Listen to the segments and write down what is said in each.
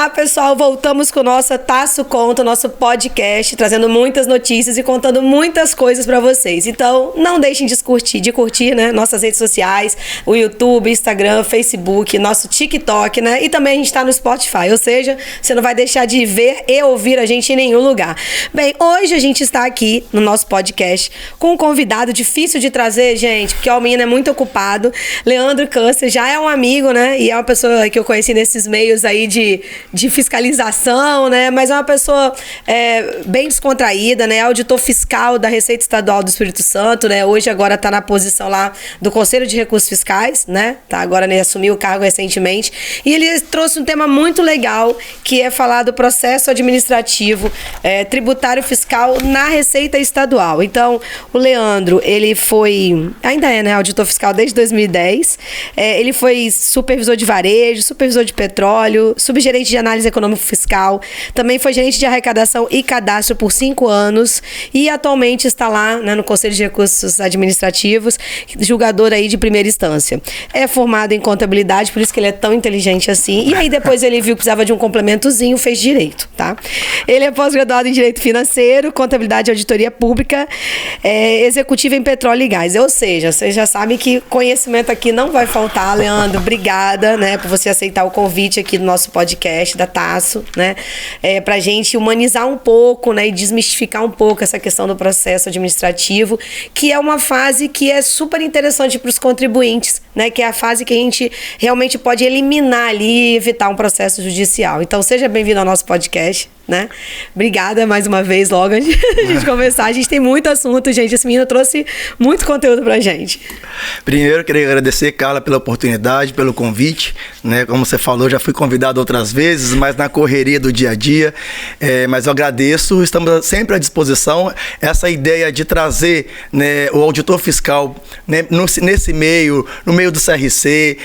Olá, pessoal, voltamos com o nosso Tasso Conta, nosso podcast, trazendo muitas notícias e contando muitas coisas para vocês. Então, não deixem de curtir, né, nossas redes sociais, o YouTube, Instagram, Facebook, nosso TikTok, né, e também a gente tá no Spotify, ou seja, você não vai deixar de ver e ouvir a gente em nenhum lugar. Bem, hoje a gente está aqui no nosso podcast com um convidado difícil de trazer, gente, porque o menino é muito ocupado. Leandro Câncer já é um amigo, né, e é uma pessoa que eu conheci nesses meios aí de fiscalização, né? Mas é uma pessoa bem descontraída, né? Auditor fiscal da Receita Estadual do Espírito Santo, né? Hoje agora está na posição lá do Conselho de Recursos Fiscais, né? Tá, agora ele assumiu o cargo recentemente. E ele trouxe um tema muito legal, que é falar do processo administrativo tributário fiscal na Receita Estadual. Então, o Leandro, ele ainda é, né? Auditor fiscal desde 2010. Ele foi supervisor de varejo, supervisor de petróleo, subgerente de análise econômico-fiscal, também foi gerente de arrecadação e cadastro por 5 anos e atualmente está lá, né, no Conselho de Recursos Administrativos, julgador aí de primeira instância. É formado em contabilidade, por isso que ele é tão inteligente assim, e aí depois ele viu que precisava de um complementozinho, fez direito, tá? Ele é pós-graduado em direito financeiro, contabilidade e auditoria pública, executivo em petróleo e gás, ou seja, vocês já sabem que conhecimento aqui não vai faltar. Leandro, obrigada, né, por você aceitar o convite aqui do nosso podcast da Tasso, né, pra gente humanizar um pouco, né, e desmistificar um pouco essa questão do processo administrativo, que é uma fase que é super interessante para os contribuintes, né, que é a fase que a gente realmente pode eliminar ali e evitar um processo judicial. Então, seja bem-vindo ao nosso podcast, né? Obrigada mais uma vez, logo a gente conversar. A gente tem muito assunto, gente. Esse menino trouxe muito conteúdo pra gente. Primeiro, queria agradecer, Carla, pela oportunidade, pelo convite, né? Como você falou, já fui convidado outras vezes, mas na correria do dia a dia. Mas eu agradeço, estamos sempre à disposição. Essa ideia de trazer, né, o auditor fiscal, né, nesse meio, no meio do CRC,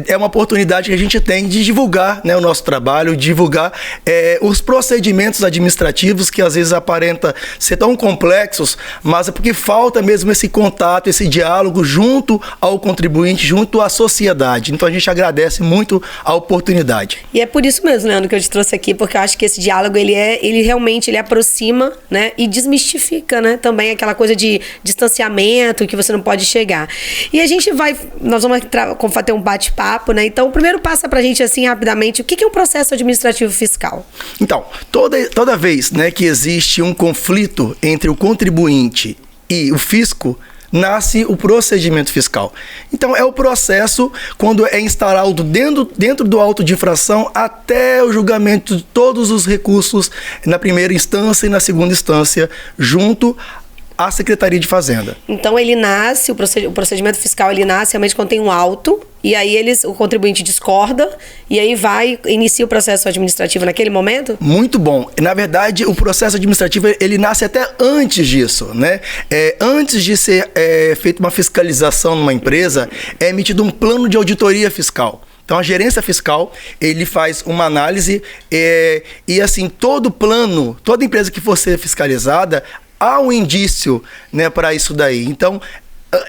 é uma oportunidade que a gente tem de divulgar, né, o nosso trabalho, divulgar os procedimentos administrativos que às vezes aparenta ser tão complexos, mas é porque falta mesmo esse contato, esse diálogo junto ao contribuinte, junto à sociedade. Então a gente agradece muito a oportunidade. E é por isso mesmo, Leandro, que eu te trouxe aqui, porque eu acho que esse diálogo ele realmente aproxima, né, e desmistifica, né, também aquela coisa de distanciamento que você não pode chegar. E nós vamos ter um bate-papo, né? Então, o primeiro passa pra gente assim rapidamente, o que é um processo administrativo fiscal? Então, toda vez, né, que existe um conflito entre o contribuinte e o fisco, nasce o procedimento fiscal. Então, é o processo quando é instalado dentro do auto de infração até o julgamento de todos os recursos na primeira instância e na segunda instância, junto à Secretaria de Fazenda. Então, o procedimento fiscal nasce realmente quando tem um auto, e aí o contribuinte discorda, e aí inicia o processo administrativo naquele momento? Muito bom. Na verdade, o processo administrativo, ele nasce até antes disso, né? Antes de ser feita uma fiscalização numa empresa, é emitido um plano de auditoria fiscal. Então, a gerência fiscal, ele faz uma análise e assim, todo plano, toda empresa que for ser fiscalizada, há um indício, né, para isso daí. Então,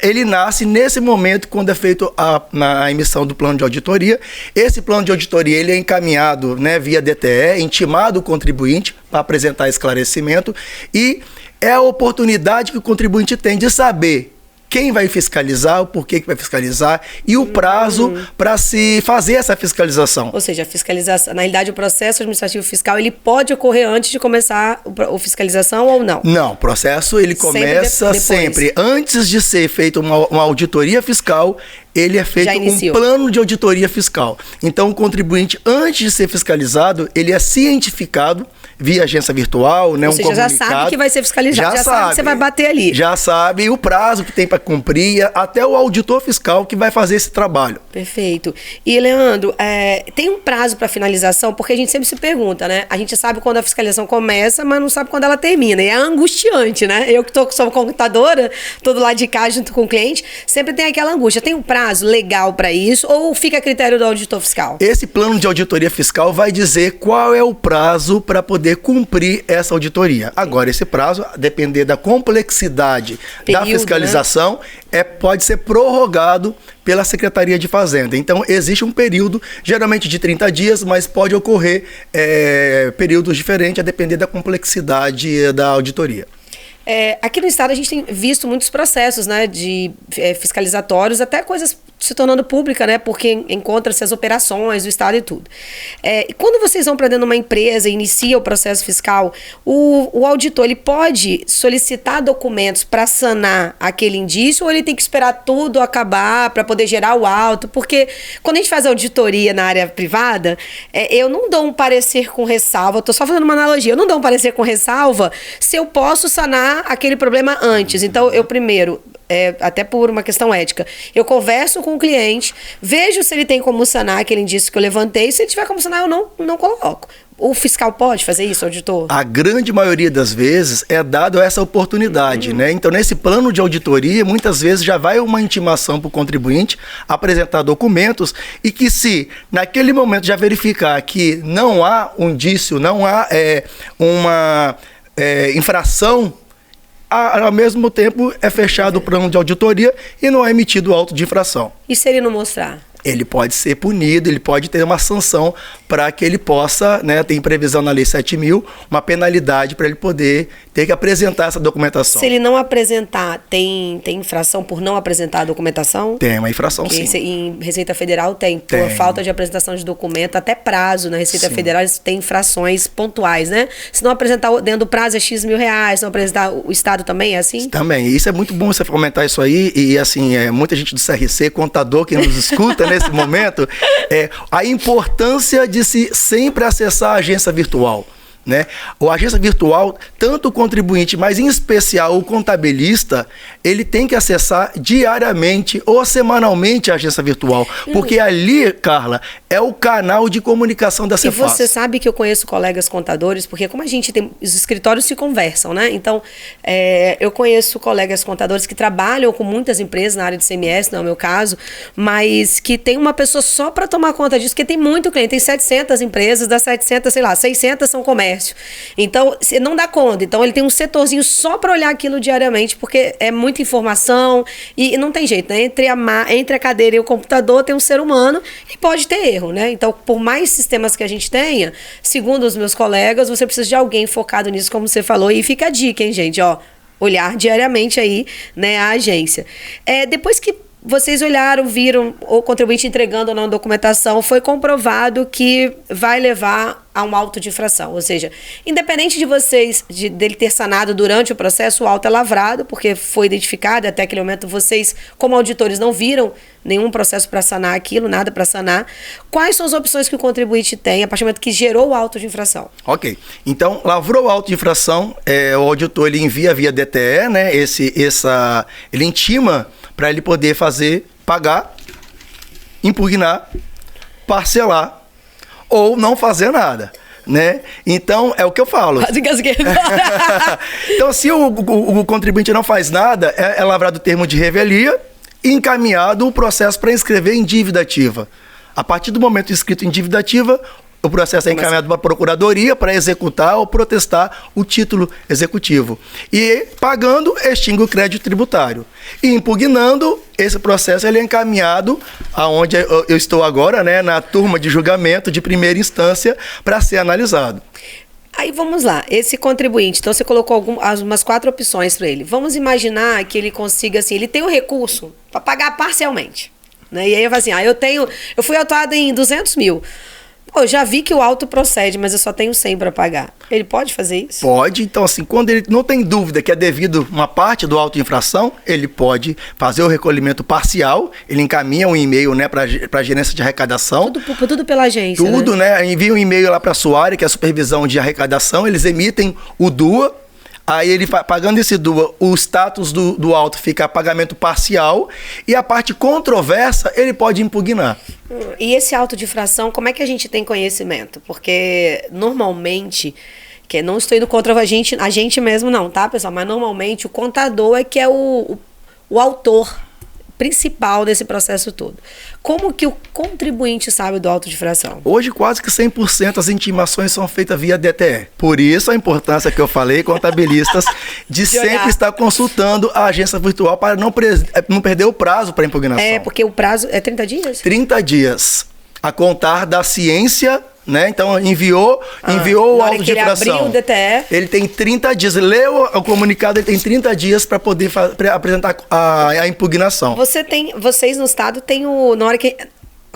ele nasce nesse momento quando é feito a emissão do plano de auditoria. Esse plano de auditoria ele é encaminhado, né, via DTE, intimado o contribuinte para apresentar esclarecimento, e é a oportunidade que o contribuinte tem de saber quem vai fiscalizar, o porquê que vai fiscalizar e o prazo para se fazer essa fiscalização. Ou seja, a fiscalização, na realidade, o processo administrativo fiscal, ele pode ocorrer antes de começar a fiscalização ou não? Não, o processo ele começa sempre. Antes de ser feita uma auditoria fiscal, ele é feito um plano de auditoria fiscal. Então, o contribuinte, antes de ser fiscalizado, ele é cientificado via agência virtual, né? Ou seja, já sabe que vai ser fiscalizado, já sabe que você vai bater ali. Já sabe o prazo que tem para cumprir, até o auditor fiscal que vai fazer esse trabalho. Perfeito. E, Leandro, tem um prazo para finalização? Porque a gente sempre se pergunta, né? A gente sabe quando a fiscalização começa, mas não sabe quando ela termina. E é angustiante, né? Eu que sou computadora, tô do lado de cá junto com o cliente, sempre tem aquela angústia. Tem um prazo legal para isso ou fica a critério do auditor fiscal? Esse plano de auditoria fiscal vai dizer qual é o prazo para poder poder cumprir essa auditoria. Agora, esse prazo, a depender da complexidade da fiscalização, né? Pode ser prorrogado pela Secretaria de Fazenda. Então, existe um período, geralmente de 30 dias, mas pode ocorrer períodos diferentes, a depender da complexidade da auditoria. Aqui no estado a gente tem visto muitos processos, né, de fiscalizatórios, até coisas se tornando pública, né, porque encontra-se as operações do estado e tudo. E quando vocês vão para dentro de uma empresa e inicia o processo fiscal, o auditor ele pode solicitar documentos para sanar aquele indício ou ele tem que esperar tudo acabar para poder gerar o auto? Porque quando a gente faz auditoria na área privada, eu não dou um parecer com ressalva, estou só fazendo uma analogia, eu não dou um parecer com ressalva se eu posso sanar aquele problema antes. Então, eu primeiro, até por uma questão ética, eu converso com o cliente, vejo se ele tem como sanar aquele indício que eu levantei, se ele tiver como sanar, eu não coloco. O fiscal pode fazer isso, auditor? A grande maioria das vezes é dado essa oportunidade, né? Então, nesse plano de auditoria, muitas vezes já vai uma intimação para o contribuinte apresentar documentos e que se naquele momento já verificar que não há um indício, não há uma infração, ao mesmo tempo é fechado o plano de auditoria e não é emitido auto de infração. E se ele não mostrar? Ele pode ser punido, ele pode ter uma sanção para que ele possa, né, tem previsão na Lei 7.000, uma penalidade para ele poder ter que apresentar essa documentação. Se ele não apresentar, tem infração por não apresentar a documentação? Tem uma infração, sim. Em Receita Federal tem. Por falta de apresentação de documento, até prazo na Receita Federal eles têm infrações pontuais, né? Se não apresentar dentro do prazo é X mil reais, se não apresentar o Estado também é assim? Também. Isso é muito bom você comentar isso aí e assim, muita gente do CRC, contador que nos escuta nesse momento, a importância de se sempre acessar a agência virtual. Né? A agência virtual, tanto o contribuinte, mas em especial o contabilista, ele tem que acessar diariamente ou semanalmente a agência virtual, porque ali, Carla, é o canal de comunicação da Cefaz. E você sabe que eu conheço colegas contadores, porque como a gente tem, os escritórios se conversam, né? Então, eu conheço colegas contadores que trabalham com muitas empresas na área de CMS, não é o meu caso, mas que tem uma pessoa só para tomar conta disso, porque tem muito cliente, tem 700 empresas, das 700, sei lá, 600 são comércio. Então, você não dá conta. Então, ele tem um setorzinho só para olhar aquilo diariamente, porque é muita informação e não tem jeito, né? Entre a cadeira e o computador tem um ser humano e pode ter erro, né? Então, por mais sistemas que a gente tenha, segundo os meus colegas, você precisa de alguém focado nisso, como você falou. E fica a dica, hein, gente? Ó, olhar diariamente aí, né, a agência. Depois que vocês olharam, viram o contribuinte entregando ou não documentação, foi comprovado que vai levar a um auto de infração. Ou seja, independente de vocês, dele ter sanado durante o processo, o auto é lavrado, porque foi identificado, até aquele momento vocês, como auditores, não viram nenhum processo para sanar aquilo, nada para sanar. Quais são as opções que o contribuinte tem a partir do momento que gerou o auto de infração? Ok. Então, lavrou o auto de infração, o auditor ele envia via DTE, né? Ele intima para ele poder pagar, impugnar, parcelar ou não fazer nada, né? Então, é o que eu falo. Então, se o contribuinte não faz nada, é lavrado o termo de revelia e encaminhado o processo para inscrever em dívida ativa. A partir do momento inscrito em dívida ativa, o processo é encaminhado para a Procuradoria para executar ou protestar o título executivo. E pagando, extingue o crédito tributário. E impugnando, esse processo ele é encaminhado aonde eu estou agora, né, na turma de julgamento de primeira instância para ser analisado. Aí vamos lá, esse contribuinte, então você colocou umas 4 opções para ele. Vamos imaginar que ele consiga, assim, ele tem o recurso para pagar parcialmente. Né? E aí eu falo assim, eu fui autuado em 200 mil. Pô, eu já vi que o auto procede, mas eu só tenho 100 para pagar. Ele pode fazer isso? Pode. Então, assim, quando ele não tem dúvida que é devido uma parte do auto de infração, ele pode fazer o recolhimento parcial, ele encaminha um e-mail, né, para a gerência de arrecadação. Tudo pela agência, tudo, né? Envia um e-mail lá para a sua área, que é a supervisão de arrecadação, eles emitem o DUA. Aí ele pagando esse DUA, o status do auto fica pagamento parcial e a parte controversa ele pode impugnar. E esse auto de infração, como é que a gente tem conhecimento? Porque normalmente, que não estou indo contra a gente mesmo não, tá, pessoal? Mas normalmente o contador é que é o autor principal desse processo todo. Como que o contribuinte sabe do auto de infração? Hoje, quase que 100% das intimações são feitas via DTE. Por isso, a importância que eu falei, contabilistas, de sempre estar consultando a agência virtual para não perder o prazo para impugnação. Porque o prazo é 30 dias? 30 dias. A contar da ciência, né? Então, enviou o auto de infração. Abriu o DTE. Ele tem 30 dias. Leu o comunicado, ele tem 30 dias para poder apresentar a impugnação. Vocês no estado têm na hora que...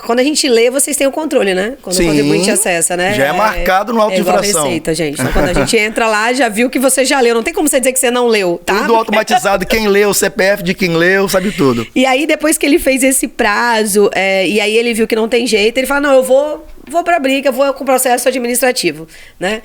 Quando a gente lê, vocês têm o controle, né? Quando o contribuinte acessa, né? Já é marcado no auto de infração. Receita, gente. Então, quando a gente entra lá, já viu que você já leu. Não tem como você dizer que você não leu, tá? Tudo automatizado. Quem leu, o CPF de quem leu, sabe tudo. E aí, depois que ele fez esse prazo, e aí ele viu que não tem jeito, ele fala, não, eu vou pra briga, vou com processo administrativo, né?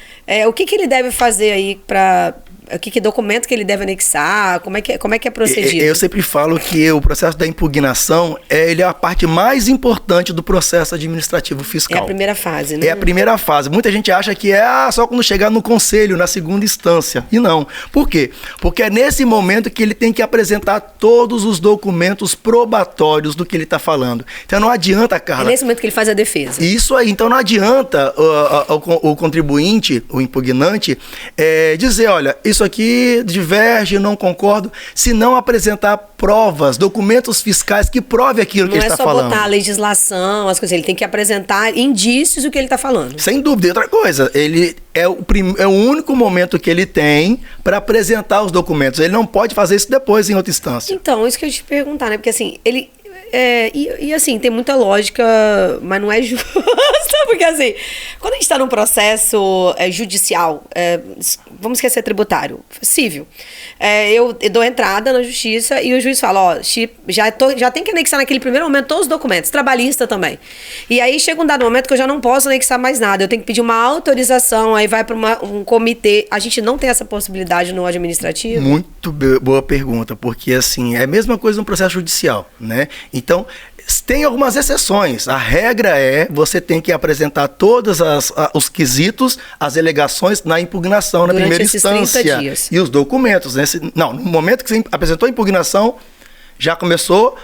O que ele deve fazer aí pra... Que documento que ele deve anexar? Como é que é procedido? Eu sempre falo que o processo da impugnação ele é a parte mais importante do processo administrativo fiscal. É a primeira fase, né? É a primeira fase. Muita gente acha que é só quando chegar no conselho, na segunda instância. E não. Por quê? Porque é nesse momento que ele tem que apresentar todos os documentos probatórios do que ele está falando. Então não adianta, Carla... É nesse momento que ele faz a defesa. Isso aí. Então não adianta o contribuinte, o impugnante, dizer, olha, isso aqui diverge, não concordo, se não apresentar provas, documentos fiscais que prove aquilo que ele está falando. Não é só botar a legislação, as coisas, ele tem que apresentar indícios do que ele está falando. Sem dúvida. E outra coisa, ele é o único momento que ele tem para apresentar os documentos. Ele não pode fazer isso depois em outra instância. Então, isso que eu ia te perguntar, né? Porque assim, ele... assim, tem muita lógica, mas não é justa, porque assim, quando a gente está num processo judicial, vamos esquecer tributário, civil, eu dou entrada na justiça e o juiz fala, ó, já tem que anexar naquele primeiro momento todos os documentos, trabalhista também. E aí chega um dado momento que eu já não posso anexar mais nada, eu tenho que pedir uma autorização, aí vai para um comitê. A gente não tem essa possibilidade no administrativo? Muito boa pergunta, porque assim, é a mesma coisa no processo judicial, né? Então, tem algumas exceções. A regra você tem que apresentar todos os quesitos, as alegações na impugnação, na primeira instância. 30 dias. E os documentos. No momento que você apresentou a impugnação, já começou,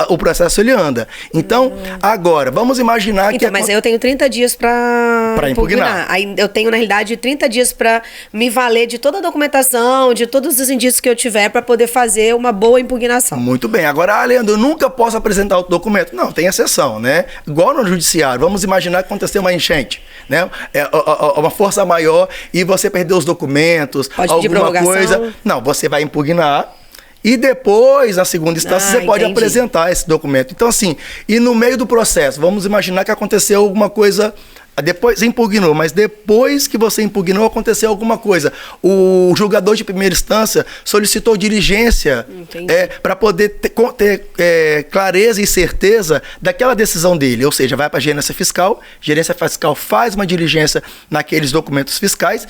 o processo ele anda. Então, agora, vamos imaginar que... Mas aí eu tenho 30 dias para impugnar. Aí eu tenho, na realidade, 30 dias para me valer de toda a documentação, de todos os indícios que eu tiver para poder fazer uma boa impugnação. Muito bem. Agora, Leandro, eu nunca posso apresentar outro documento. Não, tem exceção, né? Igual no judiciário. Vamos imaginar que aconteceu uma enchente, né? Uma força maior e você perdeu os documentos, pode pedir prorrogação. Coisa. Não, você vai impugnar. E depois, na segunda instância, você pode apresentar esse documento. Então, assim, e no meio do processo, vamos imaginar que aconteceu alguma coisa... Depois impugnou, mas depois que você impugnou, aconteceu alguma coisa. O julgador de primeira instância solicitou diligência para poder ter clareza e certeza daquela decisão dele. Ou seja, vai para a gerência fiscal faz uma diligência naqueles documentos fiscais.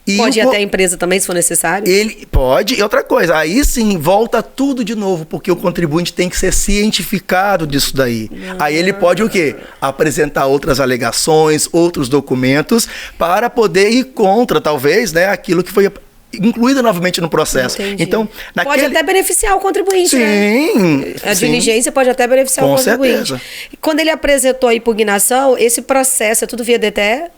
E pode ir até a empresa também, se for necessário? Ele pode. E outra coisa, aí sim, volta tudo de novo, porque o contribuinte tem que ser cientificado disso daí. Aí ele pode o quê? Apresentar outras alegações, outros documentos para poder ir contra, talvez, né, aquilo que foi incluído novamente no processo. Entendi. Então, pode até beneficiar o contribuinte, sim, né? A diligência pode até beneficiar o contribuinte. Certeza. Quando ele apresentou a impugnação, esse processo é tudo via DTE?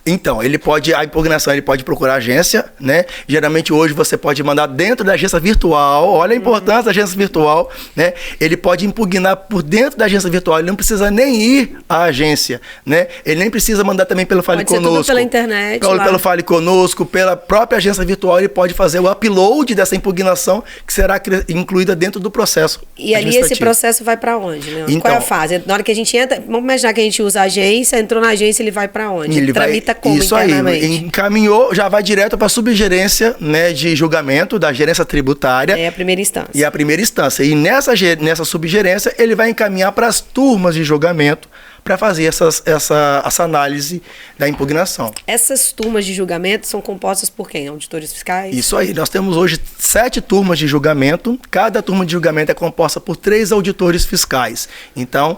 Então, a impugnação ele pode procurar a agência, né? Geralmente hoje você pode mandar dentro da agência virtual, olha a importância da agência virtual, né? Ele pode impugnar por dentro da agência virtual, ele não precisa nem ir à agência, né? Ele nem precisa mandar também pelo Fale Conosco. Pode ser tudo pela internet. Pelo Fale Conosco, pela própria agência virtual, ele pode fazer o upload dessa impugnação que será incluída dentro do processo. E ali esse processo vai para onde, né? Então, qual é a fase? Na hora que a gente entra, vamos imaginar que a gente usa a agência, entrou na agência, ele vai para onde? Ele tramita como isso internamente? Aí, encaminhou, já vai direto para a subgerência, né, de julgamento da gerência tributária. É a primeira instância. E a primeira instância. E nessa subgerência, ele vai encaminhar para as turmas de julgamento para fazer essa análise da impugnação. Essas turmas de julgamento são compostas por quem? Auditores fiscais? Isso aí. Nós temos hoje 7 turmas de julgamento. Cada turma de julgamento é composta por 3 auditores fiscais. Então,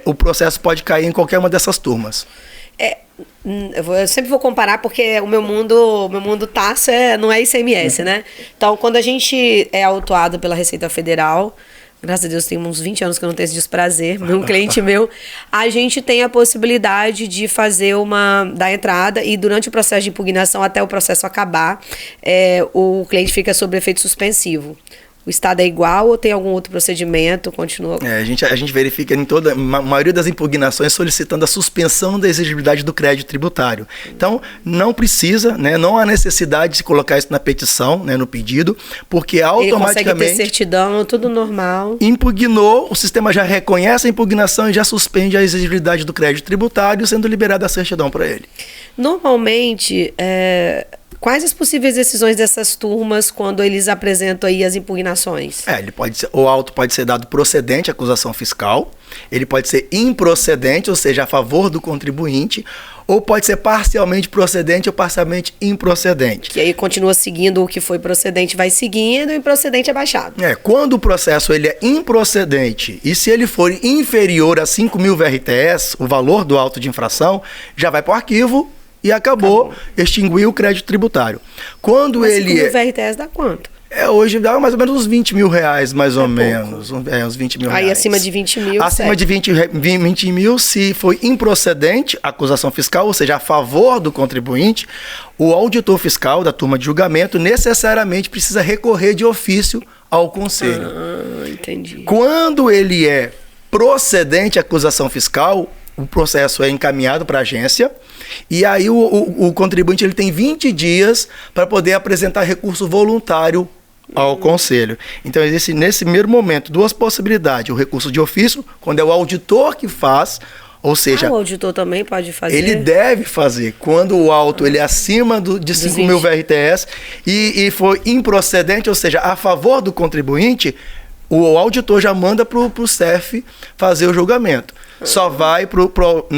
o processo pode cair em qualquer uma dessas turmas. Eu sempre vou comparar porque o meu mundo taxa não é ICMS, né? Então, quando a gente é autuado pela Receita Federal, graças a Deus tem uns 20 anos que eu não tenho esse desprazer, um cliente meu, a gente tem a possibilidade de fazer da entrada e durante o processo de impugnação, até o processo acabar, o cliente fica sob efeito suspensivo. O estado é igual ou tem algum outro procedimento? Continua? A gente verifica em a maioria das impugnações solicitando a suspensão da exigibilidade do crédito tributário. Então, não precisa, né, não há necessidade de colocar isso na petição, né, no pedido, porque automaticamente... Ele consegue ter certidão, tudo normal. Impugnou, o sistema já reconhece a impugnação e já suspende a exigibilidade do crédito tributário, sendo liberada a certidão para ele. Normalmente, quais as possíveis decisões dessas turmas quando eles apresentam aí as impugnações? O auto pode ser dado procedente à acusação fiscal, ele pode ser improcedente, ou seja, a favor do contribuinte, ou pode ser parcialmente procedente ou parcialmente improcedente. Que aí continua seguindo o que foi procedente, vai seguindo, e improcedente é baixado. Quando o processo ele é improcedente e se ele for inferior a 5.000 VRTs, o valor do auto de infração, já vai para o arquivo, e acabou, extinguiu o crédito tributário. Quando mas ele... 5.000 VRTs dá quanto? Hoje dá mais ou menos uns 20 mil reais, mais ou menos. Uns 20 mil reais. Aí acima de 20 mil, acima de 20 mil, se foi improcedente a acusação fiscal, ou seja, a favor do contribuinte, o auditor fiscal da turma de julgamento necessariamente precisa recorrer de ofício ao conselho. Entendi. Quando ele é procedente a acusação fiscal, o processo é encaminhado para a agência e aí o contribuinte ele tem 20 dias para poder apresentar recurso voluntário ao conselho. Então, existe nesse primeiro momento duas possibilidades. O recurso de ofício, quando é o auditor que faz, ou seja... o auditor também pode fazer? Ele deve fazer. Quando o auto ele é acima de 5.000 VRTs e for improcedente, ou seja, a favor do contribuinte, o auditor já manda para o CEF fazer o julgamento. Só vai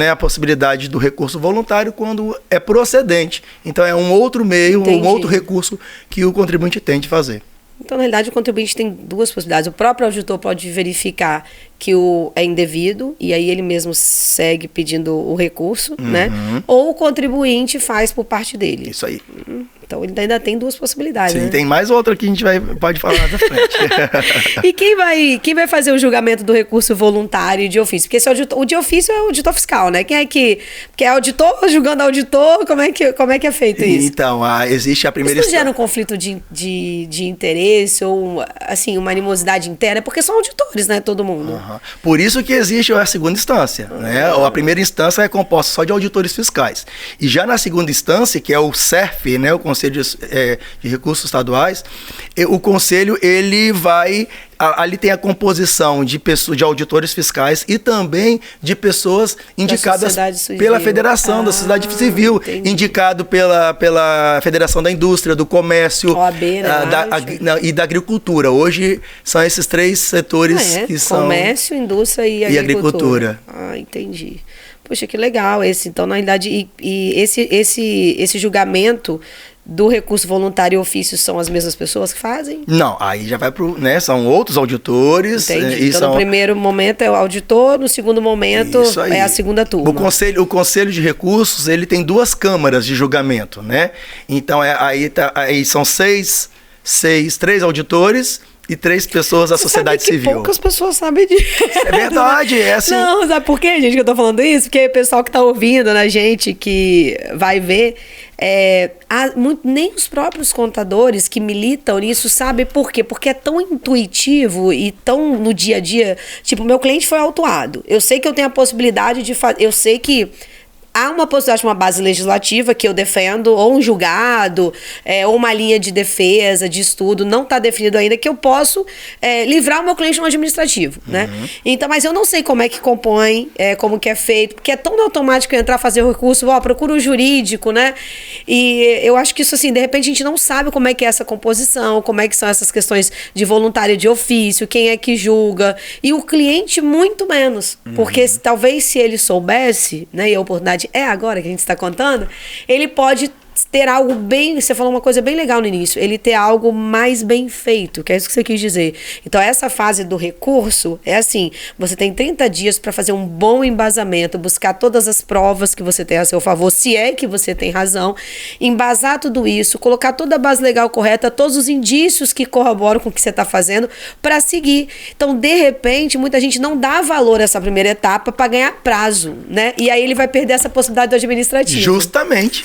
a possibilidade do recurso voluntário quando é procedente. Então, é um outro meio, um outro recurso que o contribuinte tem de fazer. Então, na realidade, o contribuinte tem duas possibilidades. O próprio auditor pode verificar que é indevido, e aí ele mesmo segue pedindo o recurso, né? Ou o contribuinte faz por parte dele. Isso aí. Então, ele ainda tem duas possibilidades, Sim, né? tem mais outra que a gente pode falar mais à frente. E quem vai fazer o julgamento do recurso voluntário de ofício? Porque o de ofício é o auditor fiscal, né? Quem é que é auditor julgando auditor? Como é que é feito isso? Então, existe a primeira... Isso gera um conflito de interesse ou, assim, uma animosidade interna? Porque são auditores, né? Todo mundo. Por isso que existe a segunda instância, né? A primeira instância é composta só de auditores fiscais. E já na segunda instância, que é o CERF, né? O Conselho de Recursos Estaduais, o Conselho, ele vai... Ali tem a composição de auditores fiscais e também de pessoas indicadas pela Federação da Sociedade Civil, indicado pela Federação da Indústria, do Comércio, OAB, né? e da Agricultura. Hoje são esses três setores que são... Comércio, Indústria e Agricultura. Entendi. Poxa, que legal esse. Então, na realidade, esse julgamento do recurso voluntário e ofício são as mesmas pessoas que fazem? Não, aí já vai né, são outros auditores. Entendi. Então, no primeiro momento é o auditor, no segundo momento é a segunda turma. O Conselho de Recursos, ele tem duas câmaras de julgamento, né? Então, aí são três auditores e 3 pessoas da sociedade civil. Poucas pessoas sabem disso. É verdade, é assim. Não, sabe por quê, gente, que eu tô falando isso? Porque o pessoal que tá ouvindo, né, gente, que vai ver, nem os próprios contadores que militam nisso sabem por quê. Porque é tão intuitivo e tão no dia a dia. Tipo, meu cliente foi autuado. Eu sei que eu tenho a possibilidade de fazer. Eu sei que há uma possibilidade de uma base legislativa que eu defendo, ou um julgado, ou uma linha de defesa, de estudo, não está definido ainda, que eu posso livrar o meu cliente no administrativo, né? Então, mas eu não sei como é que compõe, como que é feito, porque é tão automático entrar, fazer o recurso, procura o jurídico, né? E eu acho que isso, assim, de repente a gente não sabe como é que é essa composição, como é que são essas questões de voluntário de ofício, quem é que julga, e o cliente muito menos, porque talvez se ele soubesse, né, e a oportunidade é agora que a gente está contando, ele pode ter algo bem... Você falou uma coisa bem legal no início. Ele ter algo mais bem feito, que é isso que você quis dizer. Então, essa fase do recurso é assim, você tem 30 dias para fazer um bom embasamento, buscar todas as provas que você tem a seu favor, se é que você tem razão, embasar tudo isso, colocar toda a base legal correta, todos os indícios que corroboram com o que você está fazendo, para seguir. Então, de repente, muita gente não dá valor a essa primeira etapa para ganhar prazo, né? E aí ele vai perder essa possibilidade do administrativo. Justamente,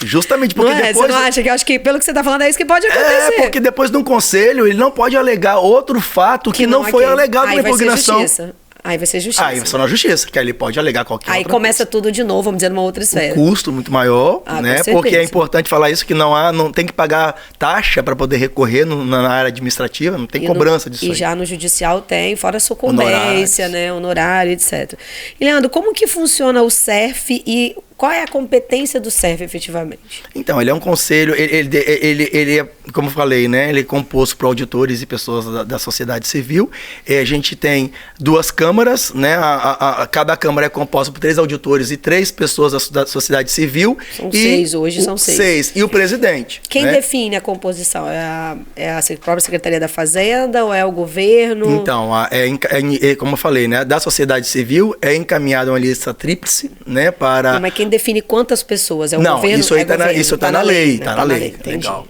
porque não é? depois... Você não acha que eu acho que, pelo que você está falando, é isso que pode acontecer. Porque depois de um conselho, ele não pode alegar outro fato que não foi alegado na impugnação. Aí vai ser justiça. Aí vai ser na justiça, que aí ele pode alegar qualquer Aí começa tudo de novo, vamos dizer, numa outra esfera. Um custo muito maior, né? Porque é importante falar isso, que não tem que pagar taxa para poder recorrer na área administrativa, não tem cobrança disso aí. E já no judicial tem, fora a sucumbência, né? Honorário, etc. E, Leandro, como que funciona o CERF e qual é a competência do CERF, efetivamente? Então, ele é um conselho, ele é, como eu falei, né? Ele é composto por auditores e pessoas da sociedade civil. A gente tem 2 câmaras, né? Cada câmara é composta por 3 auditores e 3 pessoas da sociedade civil. São 6, hoje são 6. 6. E o presidente. Quem define a composição? É a própria Secretaria da Fazenda ou é o governo? Então, como eu falei, né? Da sociedade civil é encaminhada uma lista tríplice, né? Para... Mas quem define quantas pessoas? É o não, governo? Isso aí está na lei. Está na lei. Legal.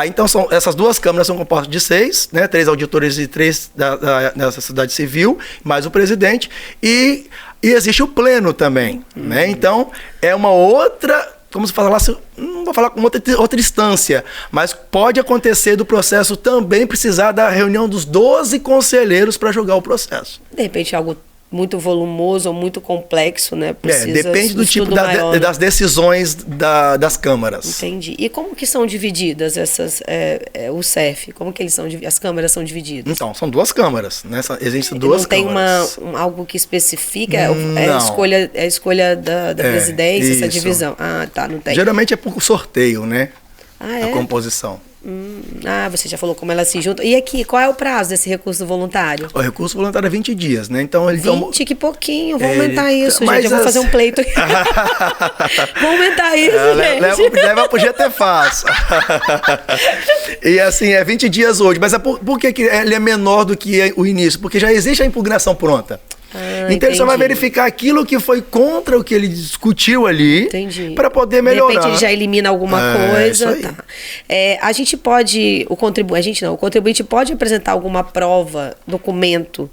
Então, essas 2 câmaras são compostas de 6, né? 3 auditores e 3 da sociedade civil, mais o presidente. E existe o pleno também, né? Então, é uma outra... Como se falasse, não vou falar com outra instância, mas pode acontecer do processo também precisar da reunião dos 12 conselheiros para julgar o processo. De repente, algo muito volumoso ou muito complexo, né? Depende do tipo das decisões das câmaras. Entendi. E como que são divididas essas, o CERF? Como que as câmaras são divididas? Então, são 2 câmaras, né? Existem 2 câmaras. Não tem algo que especifica? É a escolha da presidência, essa divisão? Ah, tá, não tem. Geralmente é por sorteio, né? A composição. Você já falou como elas se juntam. E aqui, qual é o prazo desse recurso voluntário? O recurso voluntário é 20 dias, né? Então, 20, que pouquinho. Vou aumentar isso, gente. Eu vou fazer um pleito aqui. Vou aumentar isso, gente. Leva pro GT Fácil. E assim, é 20 dias hoje. Mas por que ele é menor do que o início? Porque já existe a impugnação pronta. Então ele só vai verificar aquilo que foi contra o que ele discutiu ali para poder melhorar. De repente ele já elimina alguma coisa. Isso aí. A gente pode, o contribuinte pode apresentar alguma prova, documento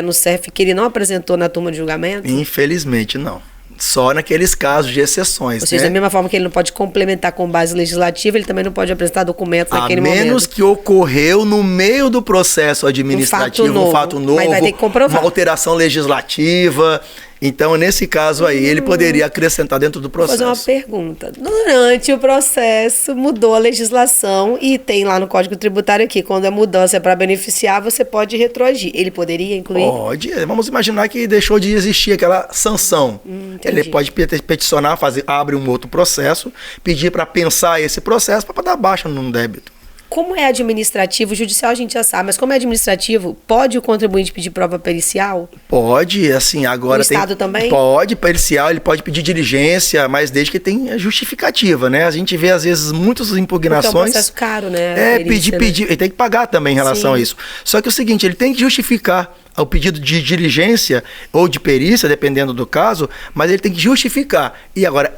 no CERF que ele não apresentou na turma de julgamento? Infelizmente não. Só naqueles casos de exceções. Ou seja, da mesma forma que ele não pode complementar com base legislativa, ele também não pode apresentar documentos naquele momento. A menos que ocorreu no meio do processo administrativo, um fato novo, mas vai ter que comprovar. Uma alteração legislativa. Então, nesse caso aí, ele poderia acrescentar dentro do processo. Vou fazer uma pergunta. Durante o processo, mudou a legislação e tem lá no Código Tributário aqui, quando a mudança é para beneficiar, você pode retroagir. Ele poderia incluir? Pode. Vamos imaginar que deixou de existir aquela sanção. Ele pode peticionar, abre um outro processo, pedir para pensar esse processo para dar baixa num débito. Como é administrativo, judicial a gente já sabe, mas como é administrativo, pode o contribuinte pedir prova pericial? Pode, assim, agora o Estado também? Pode, pericial, ele pode pedir diligência, mas desde que tenha justificativa, né? A gente vê, às vezes, muitas impugnações... Porque é um processo caro, né? Pedir, ele tem que pagar também em relação a isso. Só que é o seguinte, ele tem que justificar o pedido de diligência ou de perícia, dependendo do caso, mas ele tem que justificar. E agora,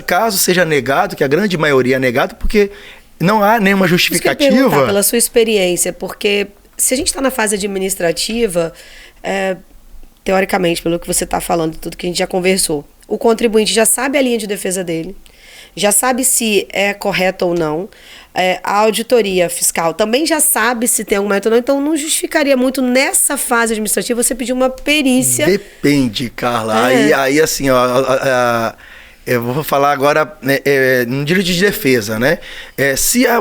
caso seja negado, que a grande maioria é negado, porque... não há nenhuma justificativa. Isso que eu ia perguntar, pela sua experiência, porque se a gente está na fase administrativa, teoricamente, pelo que você está falando, tudo que a gente já conversou, o contribuinte já sabe a linha de defesa dele, já sabe se é correto ou não, a auditoria fiscal também já sabe se tem algum método ou não, então não justificaria muito nessa fase administrativa você pedir uma perícia. Depende, Carla. Aí assim, eu vou falar agora no direito de defesa, né?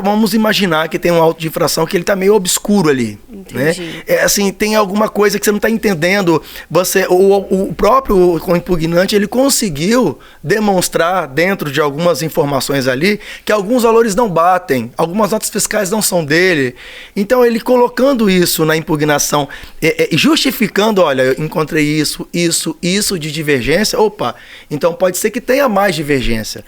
Vamos imaginar que tem um auto de infração que ele está meio obscuro ali. Entendi. Né? Assim, tem alguma coisa que você não está entendendo. O próprio impugnante, ele conseguiu demonstrar dentro de algumas informações ali que alguns valores não batem, algumas notas fiscais não são dele. Então, ele colocando isso na impugnação, justificando, olha, eu encontrei isso de divergência, então pode ser que tenha mais divergência.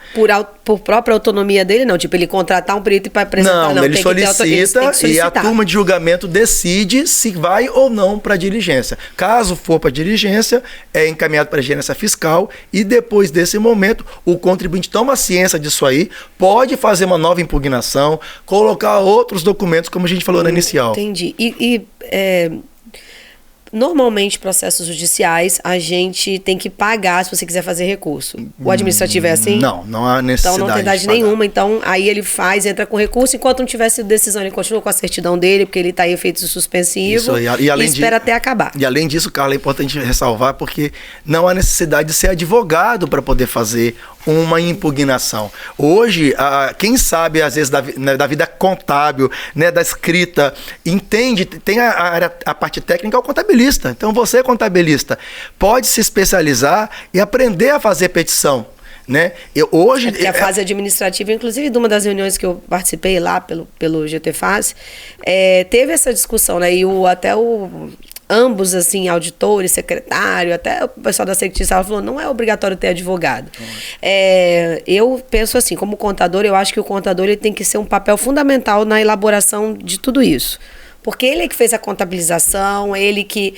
Por própria autonomia dele, não? Tipo, ele contratar um perito para apresentar? Não, ele solicita e a turma de julgamento decide se vai ou não para a diligência. Caso for para a diligência, é encaminhado para a gerência fiscal e depois desse momento, o contribuinte toma ciência disso aí, pode fazer uma nova impugnação, colocar outros documentos, como a gente falou na inicial. Entendi. Normalmente, processos judiciais, a gente tem que pagar se você quiser fazer recurso. O administrativo é assim? Não há necessidade. Então, não tem idade nenhuma. Então, aí ele entra com recurso. Enquanto não tiver sido decisão, ele continua com a certidão dele, porque ele está em efeito suspensivo. Isso, e espera até acabar. E além disso, Carla, é importante ressalvar, porque não há necessidade de ser advogado para poder fazer uma impugnação. Hoje, quem sabe, às vezes, da vida contábil, né, da escrita, entende, tem a parte técnica, é o contabilista. Então, você, contabilista, pode se especializar e aprender a fazer petição. Né? Porque a fase administrativa, inclusive de uma das reuniões que eu participei lá pelo GTFAS, teve essa discussão, né? E ambos, assim, auditores, secretário, até o pessoal da Secretaria falou, não é obrigatório ter advogado. Eu penso assim, como contador, eu acho que o contador ele tem que ser um papel fundamental na elaboração de tudo isso. Porque ele é que fez a contabilização, ele que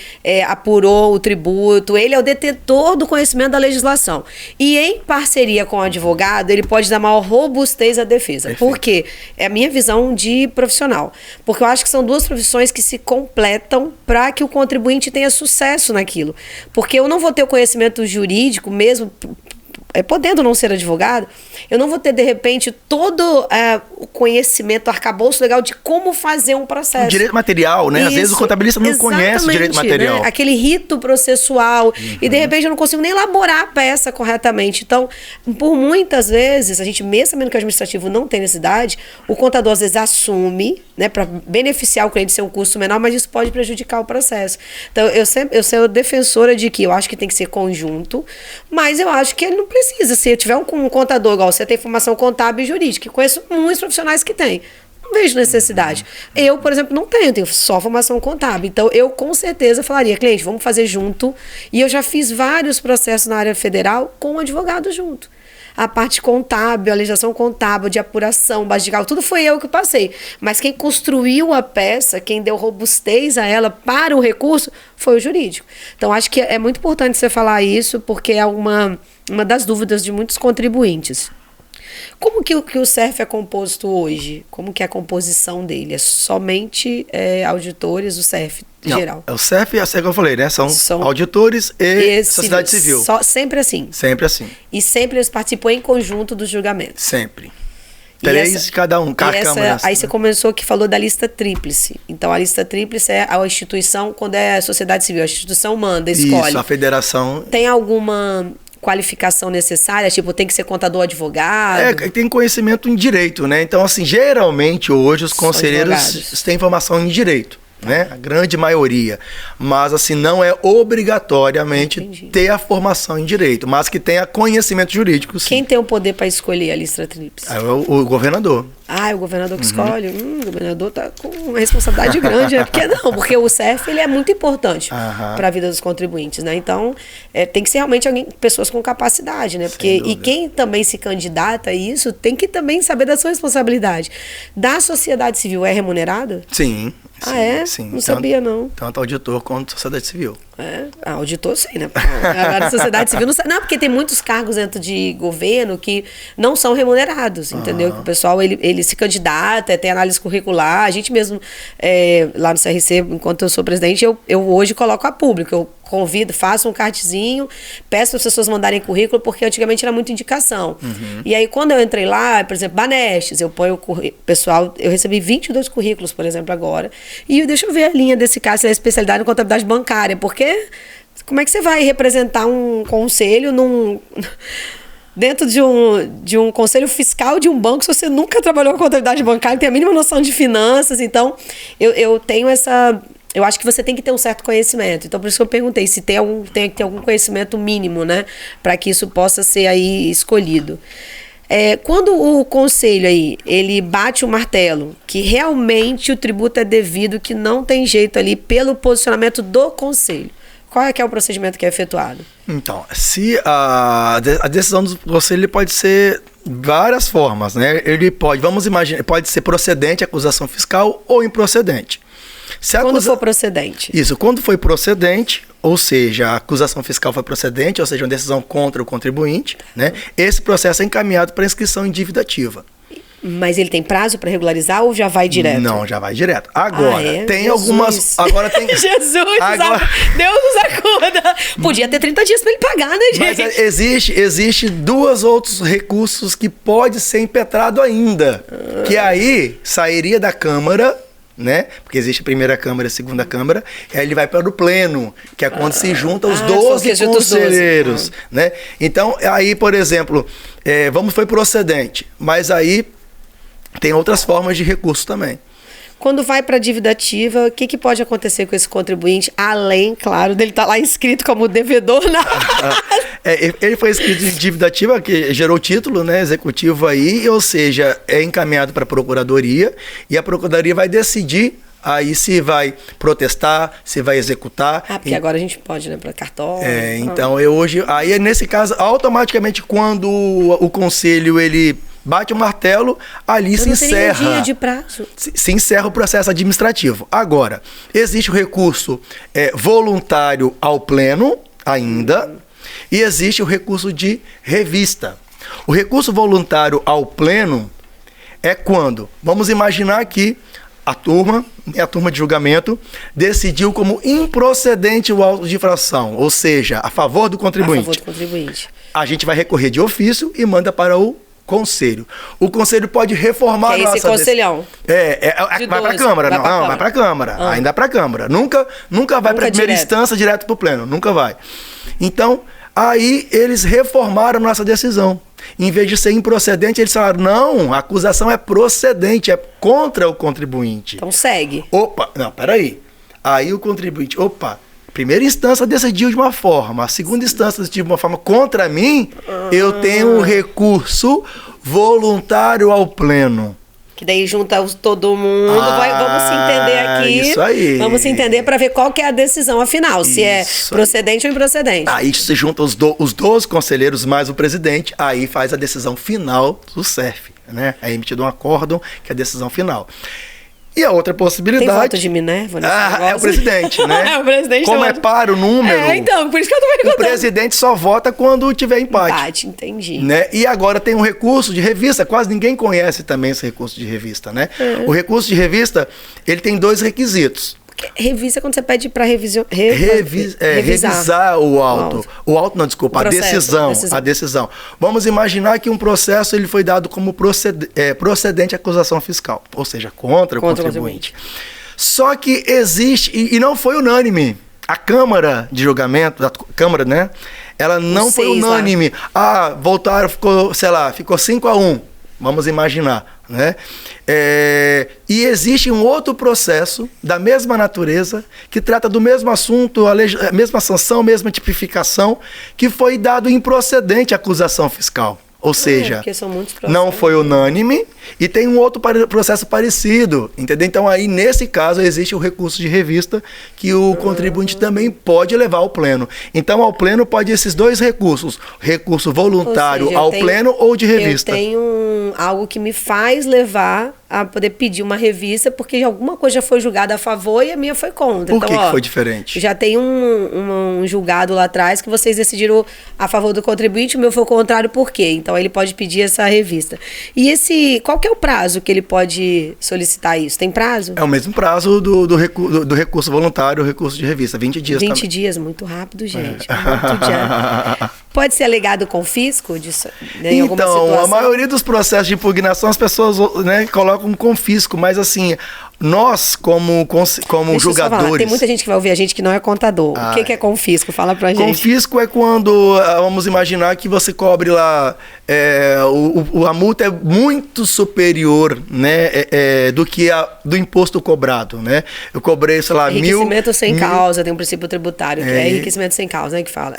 apurou o tributo, ele é o detentor do conhecimento da legislação. E em parceria com o advogado, ele pode dar maior robustez à defesa. Perfeito. Por quê? É a minha visão de profissional. Porque eu acho que são duas profissões que se completam para que o contribuinte tenha sucesso naquilo. Porque eu não vou ter o conhecimento jurídico mesmo... podendo não ser advogado, eu não vou ter, de repente, todo o conhecimento, o arcabouço legal de como fazer um processo. O direito material, né? Isso, às vezes o contabilista não conhece o direito material. Né? Aquele rito processual. E, de repente, eu não consigo nem elaborar a peça corretamente. Então, por muitas vezes, a gente, mesmo sabendo que o administrativo não tem necessidade, o contador, às vezes, assume, né, para beneficiar o cliente ser um custo menor, mas isso pode prejudicar o processo. Então, eu sou defensora de que eu acho que tem que ser conjunto, mas eu acho que ele não precisa. Se eu tiver um contador igual você tem formação contábil e jurídica, que conheço muitos profissionais que têm. Não vejo necessidade. Eu, por exemplo, não tenho só formação contábil. Então, eu com certeza falaria, cliente, vamos fazer junto. E eu já fiz vários processos na área federal com um advogado junto. A parte contábil, a legislação contábil, de apuração, base de cálculo, tudo foi eu que passei. Mas quem construiu a peça, quem deu robustez a ela para o recurso, foi o jurídico. Então, acho que é muito importante você falar isso, porque é uma das dúvidas de muitos contribuintes. Como que o CERF é composto hoje? Como que é a composição dele? É somente auditores, o CERF geral? O CERF, é assim que eu falei, né? São auditores e sociedade civil. Sempre assim? Sempre assim. E sempre eles participam em conjunto dos julgamentos? Sempre. 3 de cada um, cada câmara. Aí você começou que falou da lista tríplice. Então, a lista tríplice é a instituição, quando é a sociedade civil, a instituição manda, escolhe. Isso, a federação... Tem alguma qualificação necessária? Tipo, tem que ser contador advogado? Tem conhecimento em direito, né? Então, assim, geralmente hoje os conselheiros têm formação em direito, né? A grande maioria. Mas, assim, não é obrigatoriamente ter a formação em direito, mas que tenha conhecimento jurídico, sim. Quem tem o poder para escolher a lista tríplice? É o governador. É o governador que escolhe? O governador está com uma responsabilidade grande, né? Porque o CERF ele é muito importante para a vida dos contribuintes, né? Então, tem que ser realmente pessoas com capacidade, né? E quem também se candidata a isso tem que também saber da sua responsabilidade. Da sociedade civil é remunerado? Sim. Sim. Não sabia, não. Tanto auditor quanto sociedade civil. Auditor sim, né? Agora a sociedade civil não sabe. Não, porque tem muitos cargos dentro de governo que não são remunerados, entendeu? Que o pessoal, ele se candidata, tem análise curricular. A gente mesmo, lá no CRC, enquanto eu sou presidente, eu hoje coloco a público. Eu convido, faço um cardzinho, peço para as pessoas mandarem currículo, porque antigamente era muita indicação. E aí, quando eu entrei lá, por exemplo, Banestes, eu ponho o pessoal, eu recebi 22 currículos, por exemplo, agora. E deixa eu ver a linha desse caso, se é especialidade em contabilidade bancária, porque como é que você vai representar um conselho dentro de um conselho fiscal de um banco se você nunca trabalhou com contabilidade bancária, tem a mínima noção de finanças? Então, eu tenho essa... Eu acho que você tem que ter um certo conhecimento. Então, por isso que eu perguntei se tem que ter algum conhecimento mínimo, né? Para que isso possa ser aí escolhido. Quando o conselho aí, ele bate o martelo, que realmente o tributo é devido, que não tem jeito ali pelo posicionamento do conselho, Qual é que é o procedimento que é efetuado? Então, se a decisão do conselho pode ser várias formas, né? Ele pode, vamos imaginar, pode ser procedente a acusação fiscal ou improcedente. Quando for procedente. Isso, quando foi procedente, ou seja, a acusação fiscal foi procedente, ou seja, uma decisão contra o contribuinte, né? Esse processo é encaminhado para inscrição em dívida ativa. Mas ele tem prazo para regularizar ou já vai direto? Não, já vai direto. Agora, tem Jesus. algumas... Agora tem... Jesus, Deus nos acuda. Podia ter 30 dias para ele pagar, né, gente? Mas existe duas outros recursos que pode ser impetrado ainda. Que aí sairia da Câmara, né? Porque existe a primeira Câmara e a segunda Câmara. E aí ele vai para o Pleno, que é quando se juntam os 12 conselheiros, né? Então, aí, por exemplo, foi procedente. Mas aí... tem outras formas de recurso também. Quando vai para a dívida ativa, o que pode acontecer com esse contribuinte, além, claro, dele estar lá inscrito como devedor? Ele foi inscrito em dívida ativa, que gerou título, né, executivo aí, ou seja, é encaminhado para a Procuradoria, e a Procuradoria vai decidir aí se vai protestar, se vai executar. Porque agora a gente pode, né, para cartório. Então, aí nesse caso, automaticamente, quando o conselho, ele... bate o martelo, ali se encerra. Não tem dia de prazo. Se encerra o processo administrativo. Agora, existe o recurso voluntário ao Pleno, ainda, e existe o recurso de revista. O recurso voluntário ao Pleno é quando, vamos imaginar que a turma de julgamento decidiu como improcedente o auto de infração, ou seja, a favor do contribuinte. A favor do contribuinte. A gente vai recorrer de ofício e manda para o Conselho. O Conselho pode reformar que é esse conselhão. Vai para a Câmara. Vai para a Câmara. Ainda para a Câmara. Nunca vai para a primeira instância direto para o Pleno. Nunca vai. Então, aí eles reformaram nossa decisão. Em vez de ser improcedente, eles falaram, não, a acusação é procedente, é contra o contribuinte. Então segue. Peraí. Aí o contribuinte, primeira instância decidiu de uma forma, a segunda instância decidiu de uma forma contra mim, eu tenho um recurso voluntário ao Pleno. Que daí junta todo mundo, vamos se entender aqui. Isso aí. Vamos se entender para ver qual que é a decisão afinal, se é procedente ou improcedente. Aí se junta os 12 conselheiros mais o presidente, aí faz a decisão final do CERF, né? É emitido um acórdão, que é a decisão final. E a outra possibilidade... Tem voto de Minerva nesse negócio? É o presidente, né? O presidente. Como é par o número... então, por isso que eu tô perguntando. O presidente só vota quando tiver empate. Entendi. Né? E agora tem um recurso de revista, quase ninguém conhece também esse recurso de revista, né? O recurso de revista, ele tem 2 requisitos. Revisa quando você pede para revisar o auto. A decisão. Vamos imaginar que um processo ele foi dado como procedente à acusação fiscal, ou seja, contra o contribuinte. Só que existe, e não foi unânime, a Câmara de julgamento, a Câmara, né? Ela não foi unânime. Voltaram, ficou 5-1. Vamos imaginar, né? E existe um outro processo da mesma natureza que trata do mesmo assunto, a mesma sanção, a mesma tipificação, que foi dado improcedente à acusação fiscal. Ou seja, não foi unânime e tem um outro processo parecido, entendeu? Então aí, nesse caso, existe o recurso de revista que o contribuinte também pode levar ao Pleno. Então, ao Pleno pode esses 2 recursos, recurso voluntário ao Pleno ou de revista. Eu tenho algo que me faz levar a poder pedir uma revista, porque alguma coisa já foi julgada a favor e a minha foi contra. Por que foi diferente? Já tem um julgado lá atrás que vocês decidiram a favor do contribuinte, o meu foi o contrário, por quê? Então ele pode pedir essa revista. E qual que é o prazo que ele pode solicitar isso? Tem prazo? É o mesmo prazo do recurso voluntário, o recurso de revista, 20 dias 20 dias, muito rápido, gente. Muito dia. Pode ser alegado confisco disso, né, em alguma situação? A maioria dos processos de impugnação, as pessoas, né, colocam um confisco, mas assim, nós como julgadores... Tem muita gente que vai ouvir a gente que não é contador. O que é confisco? Fala pra gente. Confisco é quando, vamos imaginar que você cobre lá, a multa é muito superior, né, do imposto cobrado, né? Eu cobrei, sei lá, enriquecimento sem causa, tem um princípio tributário, que é enriquecimento sem causa, né, que fala.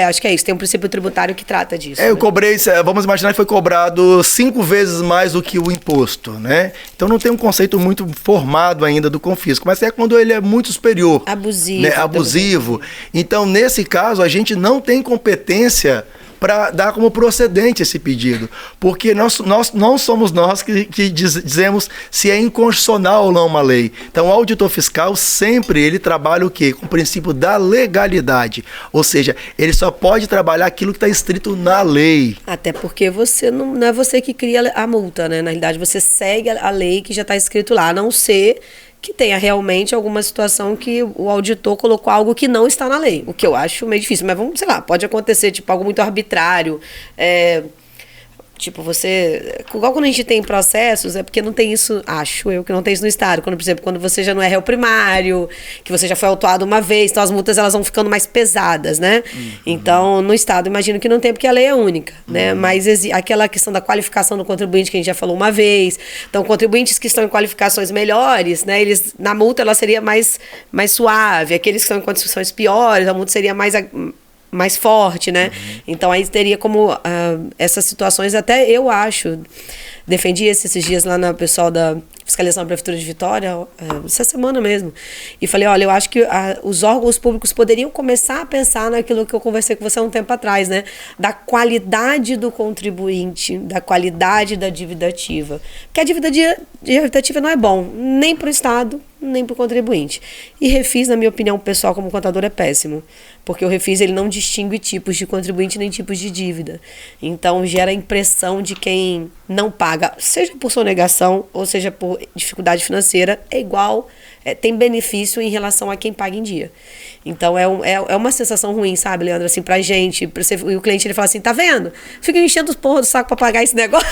Acho que é isso. Tem um princípio tributário que trata disso. Eu cobrei, vamos imaginar que foi cobrado 5 vezes mais do que o imposto, né? Então não tem um conceito muito formado ainda do confisco, mas é quando ele é muito superior. Abusivo. Né? Abusivo. Então, nesse caso, a gente não tem competência para dar como procedente esse pedido, porque nós não somos nós que dizemos se é inconstitucional ou não uma lei. Então, o auditor fiscal sempre ele trabalha o quê? Com o princípio da legalidade, ou seja, ele só pode trabalhar aquilo que está escrito na lei. Até porque você não é você que cria a multa, né? Na realidade, você segue a lei que já está escrito lá, a não ser que tenha realmente alguma situação que o auditor colocou algo que não está na lei, o que eu acho meio difícil, mas vamos, sei lá, pode acontecer, tipo, algo muito arbitrário, tipo, igual quando a gente tem processos, é porque não tem isso, acho eu, que não tem isso no Estado. Quando, por exemplo, quando você já não é réu primário, que você já foi autuado uma vez, então as multas elas vão ficando mais pesadas, né? Então, no Estado, imagino que não tem, porque a lei é única, né? Mas aquela questão da qualificação do contribuinte, que a gente já falou uma vez. Então, contribuintes que estão em qualificações melhores, né? Na multa, ela seria mais suave. Aqueles que estão em condições piores, a multa seria mais forte, né? Então, aí teria como essas situações, até eu acho, defendi esses dias lá na pessoal da fiscalização da Prefeitura de Vitória, essa semana mesmo, e falei, olha, eu acho que os órgãos públicos poderiam começar a pensar naquilo que eu conversei com você há um tempo atrás, né? Da qualidade do contribuinte, da qualidade da dívida ativa. Porque a dívida ativa não é bom, nem para o Estado, nem para o contribuinte. E refis, na minha opinião pessoal, como contador, é péssimo. Porque o refis ele não distingue tipos de contribuinte nem tipos de dívida. Então, gera a impressão de quem não paga, seja por sonegação ou seja por dificuldade financeira, é igual, tem benefício em relação a quem paga em dia. Então, é uma sensação ruim, sabe, Leandro? Assim, pra gente, e o cliente ele fala assim, tá vendo? Fica enchendo os porros do saco pra pagar esse negócio.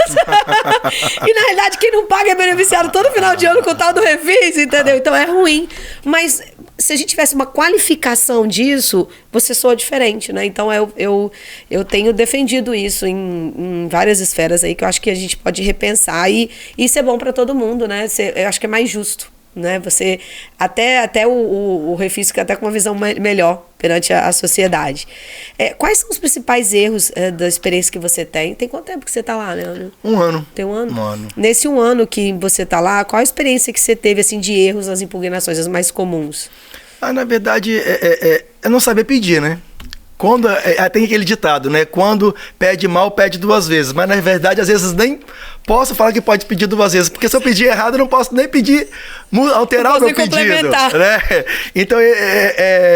E, na realidade, quem não paga é beneficiado todo final de ano com o tal do refis, entendeu? Então, é ruim. Mas, se a gente tivesse uma qualificação disso, você soa diferente, né? Então, eu tenho defendido isso em várias esferas aí, que eu acho que a gente pode repensar. E isso é bom pra todo mundo, né? Eu acho que é mais justo. Né? Você até o refis fica até com uma visão melhor perante a sociedade. Quais são os principais erros da experiência que você tem? Tem quanto tempo que você está lá, Leandro? 1 ano. Tem 1 ano? 1 ano. Nesse 1 ano que você está lá, qual a experiência que você teve assim, de erros nas impugnações, as mais comuns? Na verdade, é não saber pedir, né? Quando, tem aquele ditado, né? Quando pede mal, pede 2 vezes. Mas, na verdade, às vezes nem posso falar que pode pedir 2 vezes. Porque se eu pedir errado, eu não posso nem pedir, alterar o meu pedido. Né? Então,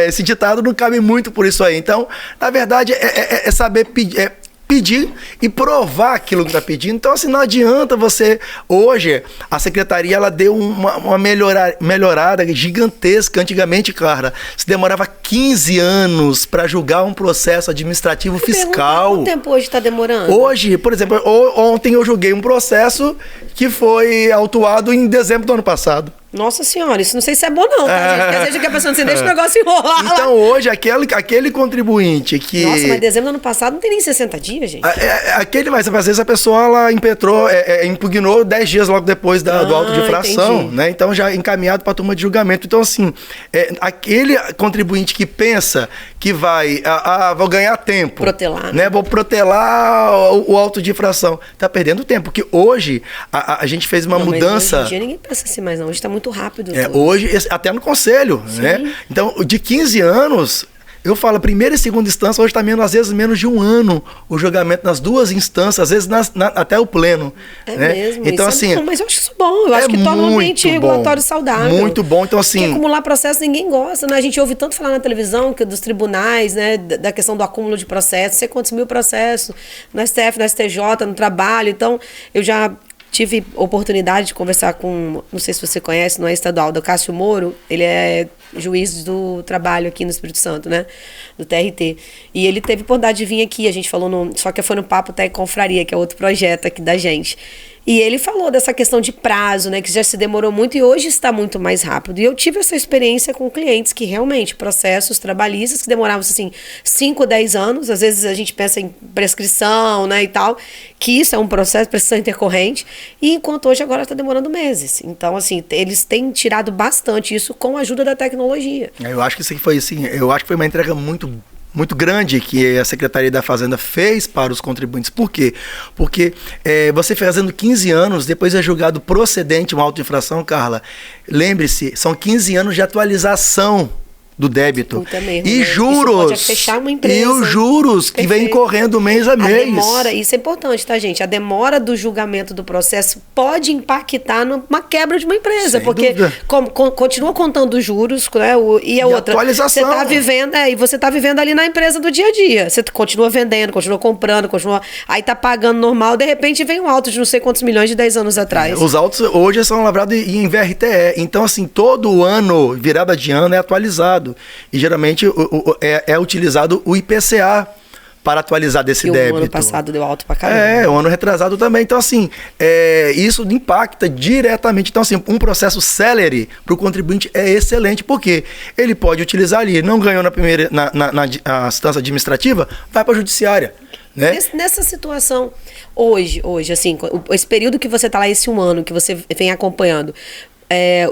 esse ditado não cabe muito por isso aí. Então, na verdade, é saber pedir... pedir e provar aquilo que está pedindo. Então, assim, não adianta você... Hoje, a secretaria, ela deu uma melhorada gigantesca. Antigamente, Clara, se demorava 15 anos para julgar um processo administrativo fiscal. Quanto tempo hoje está demorando? Hoje, por exemplo, ontem eu julguei um processo que foi autuado em dezembro do ano passado. Nossa senhora, isso não sei se é bom não, tá, gente? Porque às vezes a pessoa assim, deixa o negócio enrolar. Então, hoje, aquele contribuinte que... Nossa, mas dezembro do ano passado não tem nem 60 dias, gente. Mas às vezes a pessoa, ela impugnou 10 dias logo depois do auto de infração, né? Então, já encaminhado para a turma de julgamento. Então, assim, aquele contribuinte que pensa que vou ganhar tempo. Protelar. Né? Vou protelar o auto de infração. Tá perdendo tempo, porque hoje a gente fez uma mudança... Hoje em dia ninguém pensa assim mais não, hoje tá muito rápido. Hoje, até no conselho, né? Então, de 15 anos, eu falo, primeira e segunda instância, hoje está às vezes menos de 1 ano o julgamento nas 2 instâncias, às vezes até o pleno. Né? Mesmo. Então, isso assim, bom, mas eu acho isso bom, eu acho que torna um ambiente regulatório saudável. Muito bom, então assim... Porque acumular processo ninguém gosta, né? A gente ouve tanto falar na televisão dos tribunais, né? Da questão do acúmulo de processos, não sei quantos mil processos no STF, no STJ, no trabalho. Então, eu já... tive oportunidade de conversar com, não sei se você conhece, não é estadual, do Cássio Moro, ele é juiz do trabalho aqui no Espírito Santo, né, do TRT, e ele teve oportunidade de vir aqui, a gente falou, só que foi no Papo Tec Confraria, que é outro projeto aqui da gente, e ele falou dessa questão de prazo, né, que já se demorou muito e hoje está muito mais rápido, e eu tive essa experiência com clientes que realmente, processos trabalhistas que demoravam, assim, 5, 10 anos, às vezes a gente pensa em prescrição, né, e tal, que isso é um processo, prescrição intercorrente, e enquanto hoje agora está demorando meses. Então, assim, eles têm tirado bastante isso com a ajuda da tecnologia. Eu acho que isso aqui foi assim, eu acho que foi uma entrega muito muito grande que a Secretaria da Fazenda fez para os contribuintes. Por quê? Porque você fazendo 15 anos, depois é julgado procedente uma auto-infração, Carla. Lembre-se, são 15 anos de atualização do débito. Mesmo, e né? juros. Isso pode fechar uma empresa. E os juros que vêm correndo mês a mês. A demora, isso é importante, tá, gente? A demora do julgamento do processo pode impactar numa quebra de uma empresa, Sem porque continua contando os juros, né? E a outra, atualização. Você tá vivendo, e você tá vivendo ali na empresa do dia a dia. Você continua vendendo, continua comprando, aí tá pagando normal, de repente vem um alto de não sei quantos milhões de 10 anos atrás. Os autos hoje são lavrados em VRTE. Então, assim, todo ano, virada de ano, é atualizado. E geralmente é utilizado o IPCA para atualizar desse débito. O ano passado deu alto pra caramba. O ano retrasado também. Então, assim, isso impacta diretamente. Então, assim, um processo célere para o contribuinte é excelente, porque ele pode utilizar ali, não ganhou na primeira, na instância administrativa, vai para a judiciária. Né? Nessa situação, hoje, assim, esse período que você está lá, esse um ano que você vem acompanhando,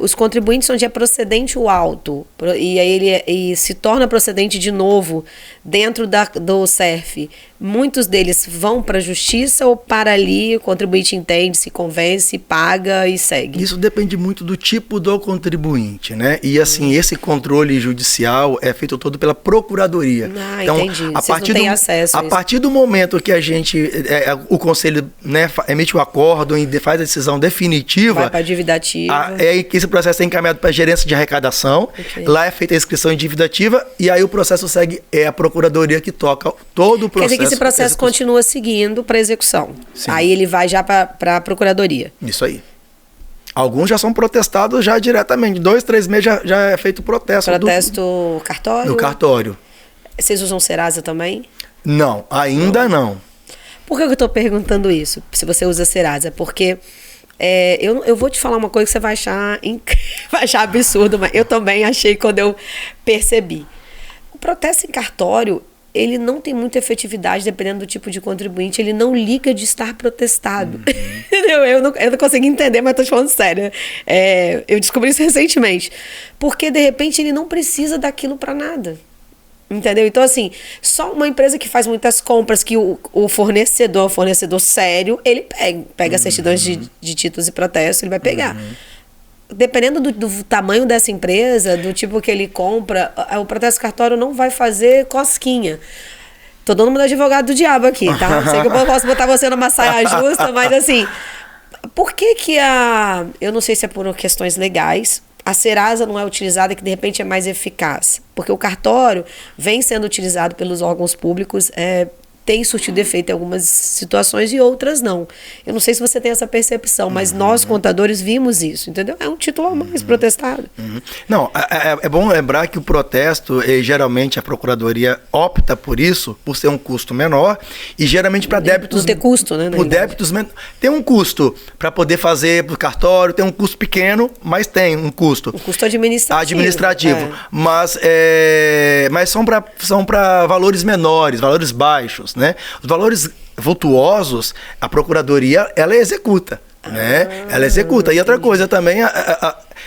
os contribuintes onde é procedente o auto, e aí ele se torna procedente de novo dentro do CERF, muitos deles vão para a justiça ou para ali, o contribuinte entende, se convence, paga e segue? Isso depende muito do tipo do contribuinte, né? E assim, esse controle judicial é feito todo pela Procuradoria. Então, entendi. Vocês não têm acesso a isso. A partir do momento que a gente, o Conselho, né, emite o acórdão e faz a decisão definitiva... Vai para a dívida ativa. É que esse processo é encaminhado para a gerência de arrecadação, lá é feita a inscrição em dívida ativa e aí o processo segue, a Procuradoria que toca todo o processo. Quer dizer que esse processo continua seguindo para execução. Sim. Aí ele vai já para a Procuradoria. Isso aí. Alguns já são protestados já diretamente. 2, 3 meses já é feito o protesto. Protesto cartório? No cartório. Vocês usam Serasa também? Não, ainda não. Por que eu estou perguntando isso? Se você usa Serasa? Porque... eu vou te falar uma coisa que você vai achar absurdo, mas eu também achei quando eu percebi. O protesto em cartório, ele não tem muita efetividade dependendo do tipo de contribuinte, ele não liga de estar protestado. Eu não consegui entender, mas estou te falando sério. Eu descobri isso recentemente. Porque, de repente, ele não precisa daquilo para nada. Entendeu? Então, assim, só uma empresa que faz muitas compras, que o fornecedor sério, ele pega certidões de títulos e protestos, ele vai pegar. Dependendo do tamanho dessa empresa, do tipo que ele compra, o protesto cartório não vai fazer cosquinha. Tô dando uma de advogado do diabo aqui, tá? Sei que eu posso botar você numa saia justa, mas assim, por que eu não sei se é por questões legais, a Serasa não é utilizada, que de repente é mais eficaz? Porque o cartório vem sendo utilizado pelos órgãos públicos, tem surtido efeito em algumas situações e outras não. Eu não sei se você tem essa percepção, mas nós, contadores, vimos isso, entendeu? É um título a mais protestado. Não, é bom lembrar que o protesto, geralmente a Procuradoria opta por isso, por ser um custo menor, e geralmente para débitos... Não ter custo, né? Por débitos... Tem um custo para poder fazer para o cartório, tem um custo pequeno, mas tem um custo. Um custo administrativo. Mas são para valores menores, valores baixos. Né? Os valores vultuosos, a Procuradoria, ela executa. Né? Ela executa. E outra coisa também...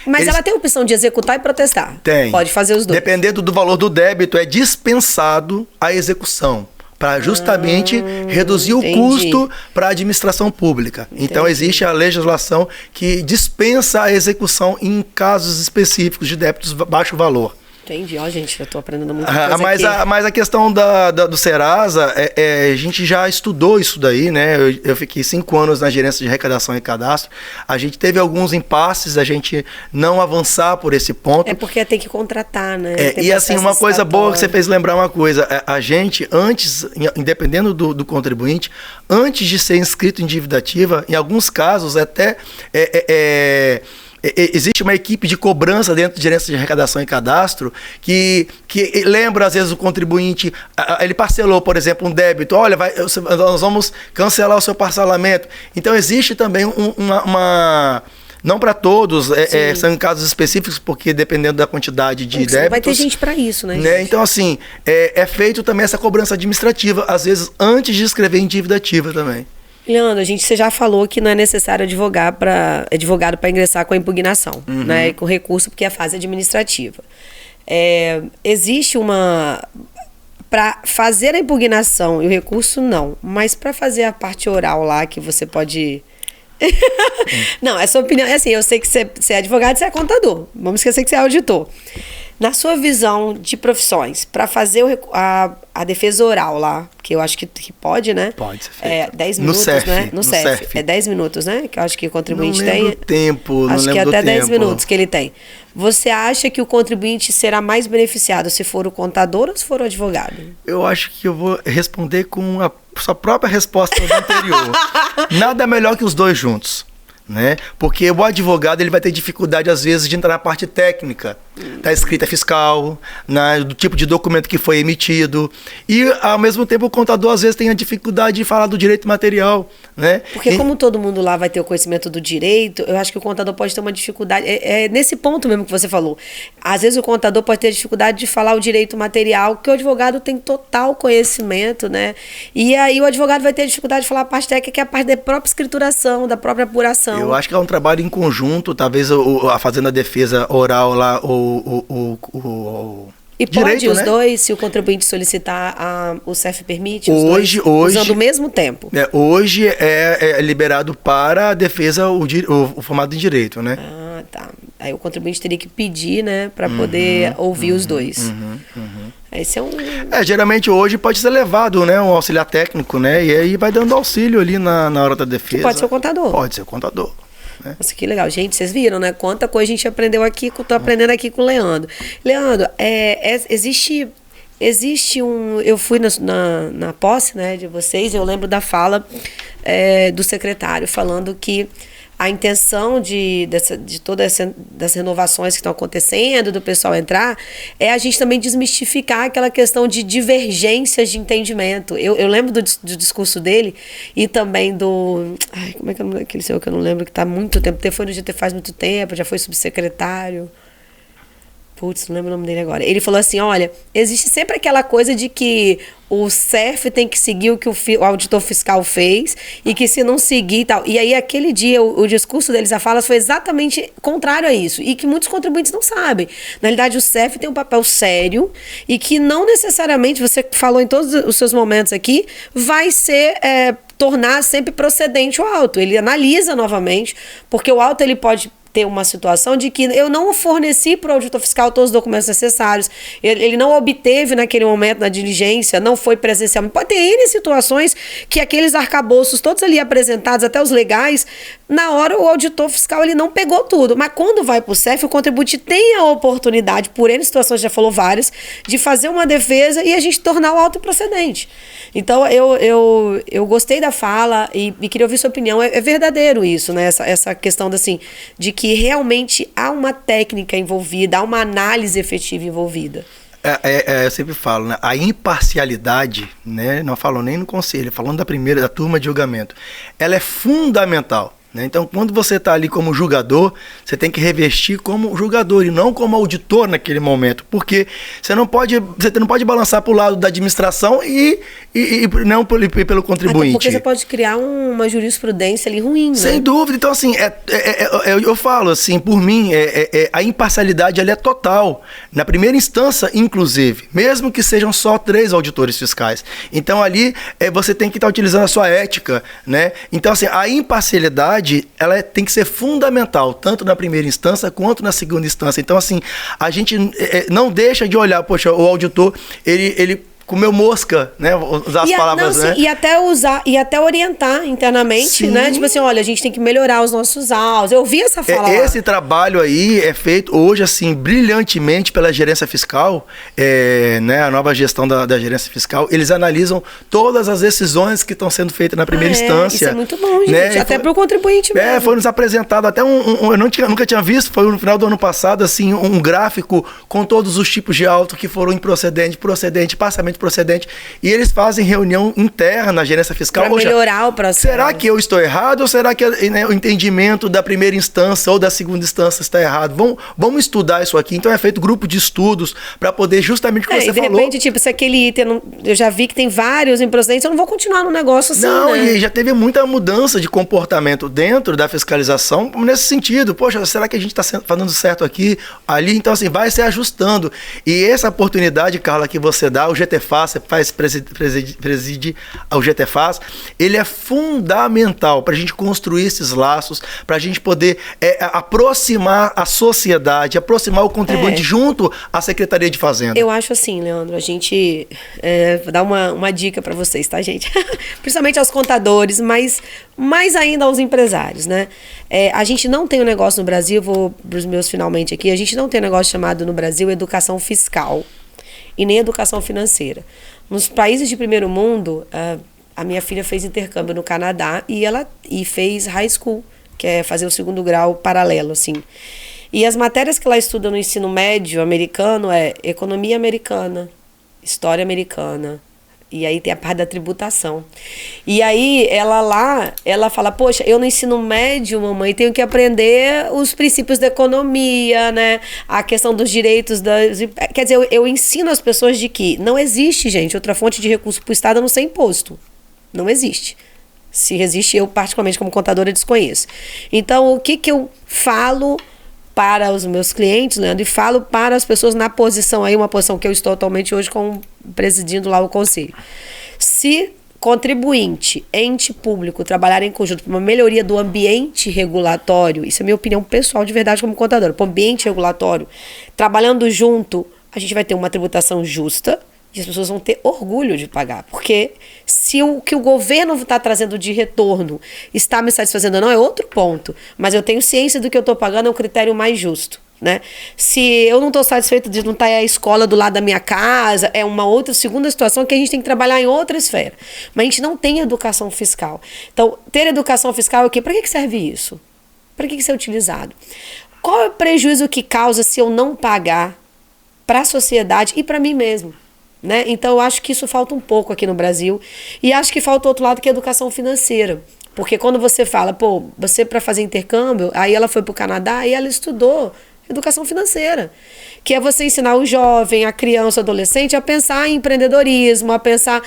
Mas ela tem a opção de executar e protestar. Tem. Pode fazer os dois. Dependendo do valor do débito, é dispensado a execução, para justamente reduzir o custo para a administração pública. Então, existe a legislação que dispensa a execução em casos específicos de débitos baixo valor. Entendi. Ó, gente, eu tô aprendendo muita coisa mas a questão do Serasa, a gente já estudou isso daí, né? Eu fiquei 5 anos na gerência de arrecadação e cadastro. A gente teve alguns impasses, a gente não avançar por esse ponto. É porque tem que contratar, né? E assim, uma coisa boa que você fez lembrar uma coisa. A gente, antes, independendo do contribuinte, antes de ser inscrito em dívida ativa, em alguns casos até... existe uma equipe de cobrança dentro de gerência de arrecadação e cadastro que lembra, às vezes, o contribuinte, ele parcelou, por exemplo, um débito, olha, nós vamos cancelar o seu parcelamento. Então, existe também não para todos, são em casos específicos, porque dependendo da quantidade de débitos... Vai ter gente para isso, né? Então, assim, é feito também essa cobrança administrativa, às vezes, antes de escrever em dívida ativa também. Leandro, você já falou que não é necessário advogado para ingressar com a impugnação, né, com recurso, porque é a fase administrativa. Existe uma... para fazer a impugnação e o recurso, não. Mas para fazer a parte oral lá, que você pode... Não, é sua opinião. É assim, eu sei que você é advogado e você é contador. Vamos esquecer que você é auditor. Na sua visão de profissões, para fazer a defesa oral lá, que eu acho que pode, né? Pode ser feito. 10 minutos, né? No CEF. É 10 minutos, né? Que eu acho que o contribuinte tem. Não lembro o tempo, acho que é até 10 minutos que ele tem. Você acha que o contribuinte será mais beneficiado se for o contador ou se for o advogado? Eu acho que eu vou responder com a sua própria resposta do anterior. Nada melhor que os dois juntos, né? Porque o advogado ele vai ter dificuldade às vezes de entrar na parte técnica da escrita fiscal, do tipo de documento que foi emitido, e ao mesmo tempo o contador às vezes tem a dificuldade de falar do direito material, né? Porque como todo mundo lá vai ter o conhecimento do direito, eu acho que o contador pode ter uma dificuldade, é nesse ponto mesmo que você falou. Às vezes o contador pode ter dificuldade de falar o direito material, que o advogado tem total conhecimento, né? E aí o advogado vai ter dificuldade de falar a parte técnica, que é a parte da própria escrituração, da própria apuração. Eu acho que é um trabalho em conjunto, talvez a fazendo a defesa oral lá, e direito, pode os né? dois, se o contribuinte solicitar, o CEF permite hoje, usando o mesmo tempo? Hoje é liberado para a defesa o formado em direito, né? Ah, tá. Aí o contribuinte teria que pedir, né, para poder ouvir os dois. Esse é um... geralmente hoje pode ser levado, né, um auxiliar técnico, né? E aí vai dando auxílio ali na hora da defesa. Que pode ser o contador. Pode ser o contador. Nossa, que legal. Gente, vocês viram, né? Quanta coisa a gente aprendeu aqui, que eu tô aprendendo aqui com o Leandro. Leandro, existe um... Eu fui na posse, né, de vocês, eu lembro da fala do secretário falando que a intenção de todas das renovações que estão acontecendo, do pessoal entrar, é a gente também desmistificar aquela questão de divergências de entendimento. Eu lembro do discurso dele e também do... Ai, como é que é o nome daquele senhor que eu não lembro, que está há muito tempo, foi no GT faz muito tempo, já foi subsecretário... Putz, não lembro o nome dele agora. Ele falou assim, olha, existe sempre aquela coisa de que o CEF tem que seguir o que o auditor fiscal fez e que se não seguir e tal. E aí, aquele dia, o discurso deles, a fala, foi exatamente contrário a isso. E que muitos contribuintes não sabem. Na realidade, o CEF tem um papel sério e que não necessariamente, você falou em todos os seus momentos aqui, vai ser... tornar sempre procedente o auto. Ele analisa novamente, porque o auto ele pode ter uma situação de que eu não forneci para o auditor fiscal todos os documentos necessários, ele não obteve naquele momento na diligência, não foi presencial. Pode ter N situações que aqueles arcabouços todos ali apresentados, até os legais, na hora o auditor fiscal ele não pegou tudo. Mas quando vai para o CEF, o contribuinte tem a oportunidade, por N situações, já falou várias, de fazer uma defesa e a gente tornar o auto procedente. Então, eu gostei da fala e queria ouvir sua opinião. É verdadeiro isso, né? Essa questão de que realmente há uma técnica envolvida, há uma análise efetiva envolvida. Eu sempre falo, né? A imparcialidade, né? Não falo nem no conselho, falando da turma de julgamento, ela é fundamental. Então, quando você está ali como julgador, você tem que revestir como julgador e não como auditor naquele momento, porque você não pode balançar para o lado da administração e não pelo contribuinte. Até porque você pode criar uma jurisprudência ali ruim, né? Sem dúvida. Então, assim, eu falo assim, por mim, a imparcialidade ela é total. Na primeira instância, inclusive, mesmo que sejam só 3 auditores fiscais. Então, ali, você tem que estar utilizando a sua ética, né? Então, assim, a imparcialidade ela tem que ser fundamental, tanto na primeira instância quanto na segunda instância. Então, assim, a gente não deixa de olhar, poxa, o auditor, ele comeu mosca, né? Usar as palavras, não, né? Sim, e até orientar internamente, sim, né? Tipo assim, olha, a gente tem que melhorar os nossos autos. Eu vi essa fala lá. Esse trabalho aí é feito hoje, assim, brilhantemente pela gerência fiscal, né? A nova gestão da gerência fiscal, eles analisam todas as decisões que estão sendo feitas na primeira instância. Isso é muito bom, gente. Né? Até para o contribuinte mesmo. Foi nos apresentado até eu nunca tinha visto, foi no final do ano passado, assim, um gráfico com todos os tipos de auto que foram improcedente, procedente, passamento procedente, e eles fazem reunião interna na gerência fiscal. Para melhorar o processo. Será que eu estou errado ou será que o entendimento da primeira instância ou da segunda instância está errado? Vamos estudar isso aqui. Então é feito grupo de estudos para poder justamente o que você falou. De repente, tipo, se aquele item, eu já vi que tem vários improcedentes, eu não vou continuar no negócio assim, não, né? E já teve muita mudança de comportamento dentro da fiscalização nesse sentido. Poxa, será que a gente está fazendo certo aqui, ali? Então, assim, vai se ajustando. E essa oportunidade, Carla, que você dá, o GT GTFAS, você preside ao GTFAS, ele é fundamental para a gente construir esses laços, para a gente poder aproximar a sociedade, aproximar o contribuinte junto à Secretaria de Fazenda. Eu acho assim, Leandro, a gente vou dar uma dica para vocês, tá, gente? Principalmente aos contadores, mas mais ainda aos empresários, né? A gente não tem um negócio no Brasil, vou para os meus finalmente aqui, a gente não tem um negócio chamado no Brasil educação fiscal e nem educação financeira. Nos países de primeiro mundo, a minha filha fez intercâmbio no Canadá e fez high school, que é fazer o segundo grau paralelo, assim. E as matérias que ela estuda no ensino médio americano é economia americana, história americana, e aí tem a parte da tributação. E aí ela fala, poxa, eu no ensino médio, mamãe, tenho que aprender os princípios da economia, né? A questão dos direitos Quer dizer, eu ensino as pessoas de que não existe, gente, outra fonte de recurso para o Estado a não ser imposto. Não existe. Se existe, eu particularmente como contadora desconheço. Então, o que eu falo para os meus clientes, Leandro, e falo para as pessoas na posição aí, uma posição que eu estou atualmente hoje presidindo lá o conselho. Se contribuinte, ente público, trabalhar em conjunto para uma melhoria do ambiente regulatório, isso é minha opinião pessoal de verdade como contadora, para o ambiente regulatório, trabalhando junto, a gente vai ter uma tributação justa, e as pessoas vão ter orgulho de pagar. Porque se o que o governo está trazendo de retorno está me satisfazendo ou não, é outro ponto. Mas eu tenho ciência do que eu estou pagando, é um critério mais justo, né? Se eu não estou satisfeito de não estar a escola do lado da minha casa, é uma outra segunda situação que a gente tem que trabalhar em outra esfera. Mas a gente não tem educação fiscal. Então, ter educação fiscal é o quê? Para que serve isso? Para que isso é utilizado? Qual é o prejuízo que causa se eu não pagar para a sociedade e para mim mesmo? Né? Então eu acho que isso falta um pouco aqui no Brasil e acho que falta outro lado que é a educação financeira, porque quando você fala, você para fazer intercâmbio, aí ela foi para o Canadá e ela estudou educação financeira, que é você ensinar o jovem, a criança, o adolescente a pensar em empreendedorismo, a pensar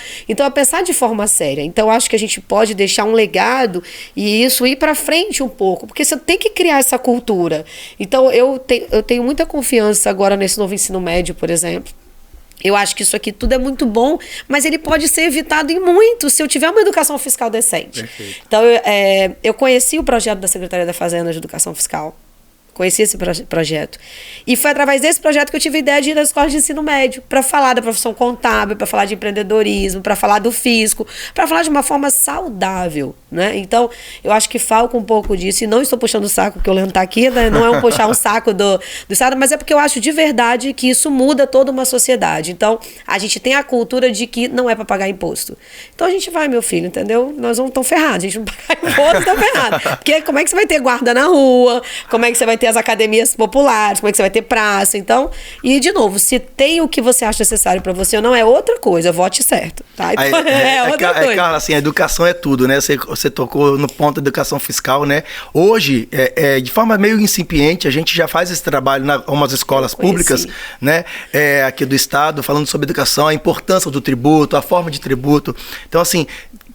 de forma séria. Então eu acho que a gente pode deixar um legado e isso ir para frente um pouco, porque você tem que criar essa cultura. Então eu tenho muita confiança agora nesse novo ensino médio, por exemplo. Eu acho que isso aqui tudo é muito bom, mas ele pode ser evitado em muito se eu tiver uma educação fiscal decente. Perfeito. Então, eu conheci o projeto da Secretaria da Fazenda de Educação Fiscal. Conheci esse projeto. E foi através desse projeto que eu tive a ideia de ir nas escolas de ensino médio para falar da profissão contábil, para falar de empreendedorismo, para falar do fisco, para falar de uma forma saudável, né? Então, eu acho que falta um pouco disso. E não estou puxando o saco, porque o Leandro está aqui, né? Não é puxar um saco do Estado, mas é porque eu acho de verdade que isso muda toda uma sociedade. Então, a gente tem a cultura de que não é para pagar imposto. Então, a gente vai, meu filho, entendeu? Nós vamos estar ferrados. A gente não pagar imposto, está ferrado. Porque como é que você vai ter guarda na rua? Como é que você vai ter as academias populares, como é que você vai ter praça, então, e de novo, se tem o que você acha necessário para você ou não, é outra coisa, vote certo, tá? Então, outra coisa. Carla, assim, a educação é tudo, né? Você tocou no ponto da educação fiscal, né? Hoje, de forma meio incipiente, a gente já faz esse trabalho em algumas escolas públicas, né? Aqui do estado, falando sobre educação, a importância do tributo, a forma de tributo. Então, assim,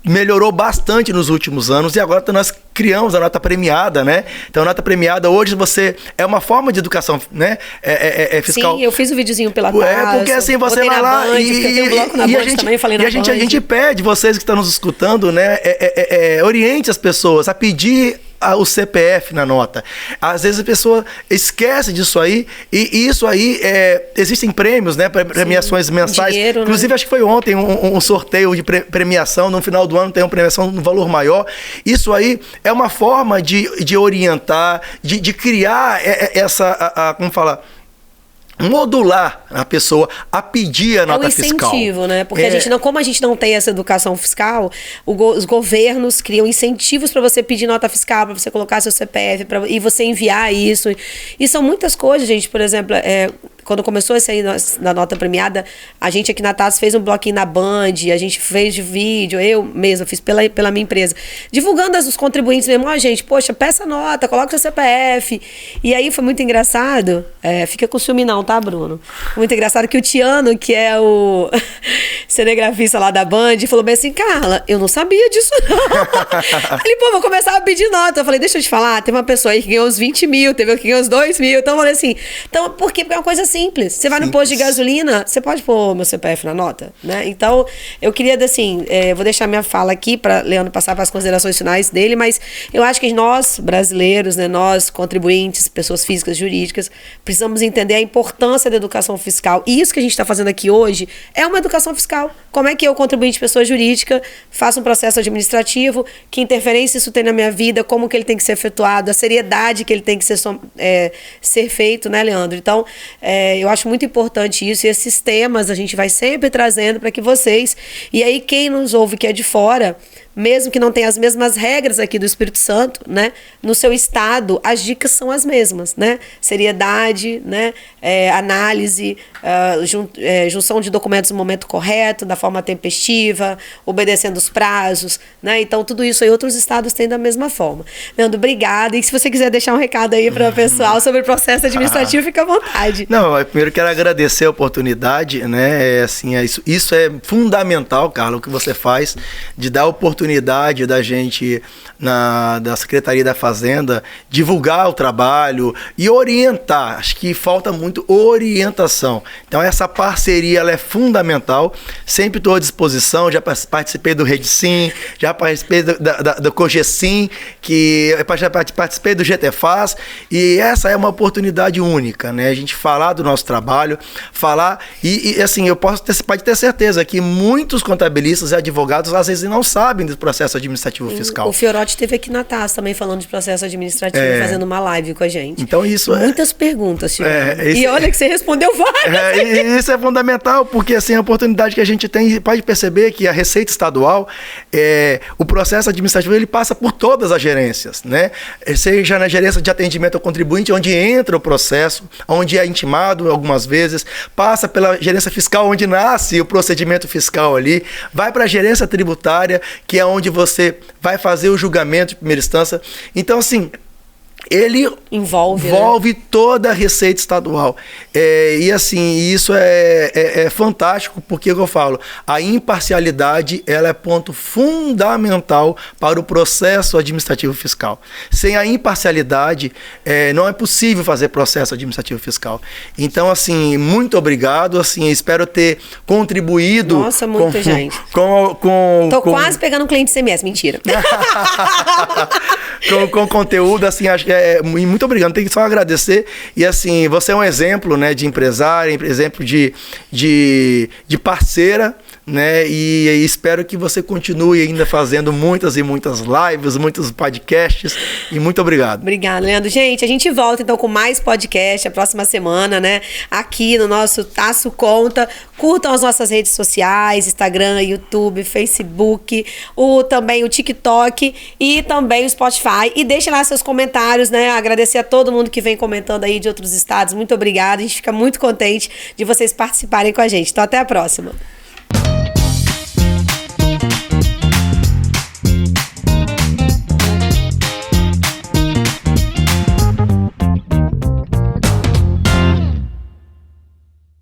melhorou bastante nos últimos anos e agora nós criamos a nota premiada, né? Então, a nota premiada hoje é uma forma de educação, né? Fiscal. Sim, eu fiz o videozinho pela tarde. Porque assim, você vai lá a gente pede, vocês que estão nos escutando, né? Oriente as pessoas a pedir o CPF na nota. Às vezes a pessoa esquece disso aí e isso aí, existem prêmios, né, premiações mensais. Dinheiro, inclusive, né? Acho que foi ontem um sorteio de premiação, no final do ano tem uma premiação no valor maior. Isso aí é uma forma de orientar, de criar como fala, modular a pessoa a pedir a nota fiscal. É um incentivo, né? Porque como a gente não tem essa educação fiscal, os governos criam incentivos para você pedir nota fiscal, para você colocar seu CPF e você enviar isso. E são muitas coisas, gente. Por exemplo, quando começou esse aí na nota premiada, a gente aqui na TAS fez um bloquinho na Band, a gente fez de vídeo, eu mesma fiz pela minha empresa, divulgando os contribuintes mesmo, gente, poxa, peça nota, coloca seu CPF. E aí foi muito engraçado, fica com ciúme não, tá, Bruno? Muito engraçado que o Tiano, que é o cinegrafista lá da Band, falou bem assim, Carla, eu não sabia disso não. Ele, vou começar a pedir nota. Eu falei, deixa eu te falar, tem uma pessoa aí que ganhou uns 20 mil, teve uma que ganhou uns 2 mil, então eu falei assim, por quê? Porque é uma coisa assim, simples. Você vai no posto de gasolina, você pode pôr meu CPF na nota, né? Então, eu queria, assim, vou deixar minha fala aqui para Leandro passar para as considerações finais dele, mas eu acho que nós, brasileiros, né, nós, contribuintes, pessoas físicas, jurídicas, precisamos entender a importância da educação fiscal. E isso que a gente está fazendo aqui hoje é uma educação fiscal. Como é que eu, contribuinte, pessoa jurídica, faço um processo administrativo, que interferência isso tem na minha vida, como que ele tem que ser efetuado, a seriedade que ele tem que ser feito, né, Leandro? Então, eu acho muito importante isso, e esses temas a gente vai sempre trazendo para que vocês, e aí quem nos ouve que é de fora, mesmo que não tenha as mesmas regras aqui do Espírito Santo, né? No seu estado, as dicas são as mesmas, né? Seriedade, né? Análise, junção de documentos no momento correto, da forma tempestiva, obedecendo os prazos, né? Então, tudo isso aí outros estados têm da mesma forma. Leandro, obrigada. E se você quiser deixar um recado aí para o pessoal sobre o processo administrativo, fica à vontade. Não, eu primeiro quero agradecer a oportunidade, né? Isso é fundamental, Carla, o que você faz de dar a oportunidade da gente, da Secretaria da Fazenda, divulgar o trabalho e orientar. Acho que falta muito orientação. Então, essa parceria ela é fundamental. Sempre estou à disposição. Já participei do RedSim, já participei do COGESIM, já participei do GTFAS, e essa é uma oportunidade única, né? A gente falar do nosso trabalho, assim, pode ter certeza que muitos contabilistas e advogados às vezes não sabem do processo administrativo fiscal. O Fiorotti esteve aqui na TAS também falando de processo administrativo, fazendo uma live com a gente. Então isso muitas perguntas, e olha que você respondeu várias. Isso é fundamental, porque assim, a oportunidade que a gente tem, pode perceber que a Receita Estadual, o processo administrativo, ele passa por todas as gerências, né? Seja na gerência de atendimento ao contribuinte, onde entra o processo, onde é intimado algumas vezes, passa pela gerência fiscal, onde nasce o procedimento fiscal ali, vai para a gerência tributária, que é onde você vai fazer o julgamento de primeira instância. Então, assim, ele envolve toda a Receita Estadual. E assim, isso é fantástico, porque eu falo, a imparcialidade ela é ponto fundamental para o processo administrativo fiscal. Sem a imparcialidade, não é possível fazer processo administrativo fiscal. Então, assim, muito obrigado. Assim, espero ter contribuído. Nossa, muita gente. Tô quase pegando um cliente CMS, mentira. com conteúdo, assim, acho que muito obrigado, tenho que só agradecer. E assim, você é um exemplo, né, de empresária, exemplo de parceira, né, e espero que você continue ainda fazendo muitas e muitas lives, muitos podcasts, e muito obrigado. Obrigada, Leandro. Gente, a gente volta então com mais podcast a próxima semana, né, aqui no nosso Taço Conta. Curtam as nossas redes sociais, Instagram, YouTube, Facebook, também o TikTok e também o Spotify, e deixem lá seus comentários, né, agradecer a todo mundo que vem comentando aí de outros estados, muito obrigada, a gente fica muito contente de vocês participarem com a gente, então até a próxima.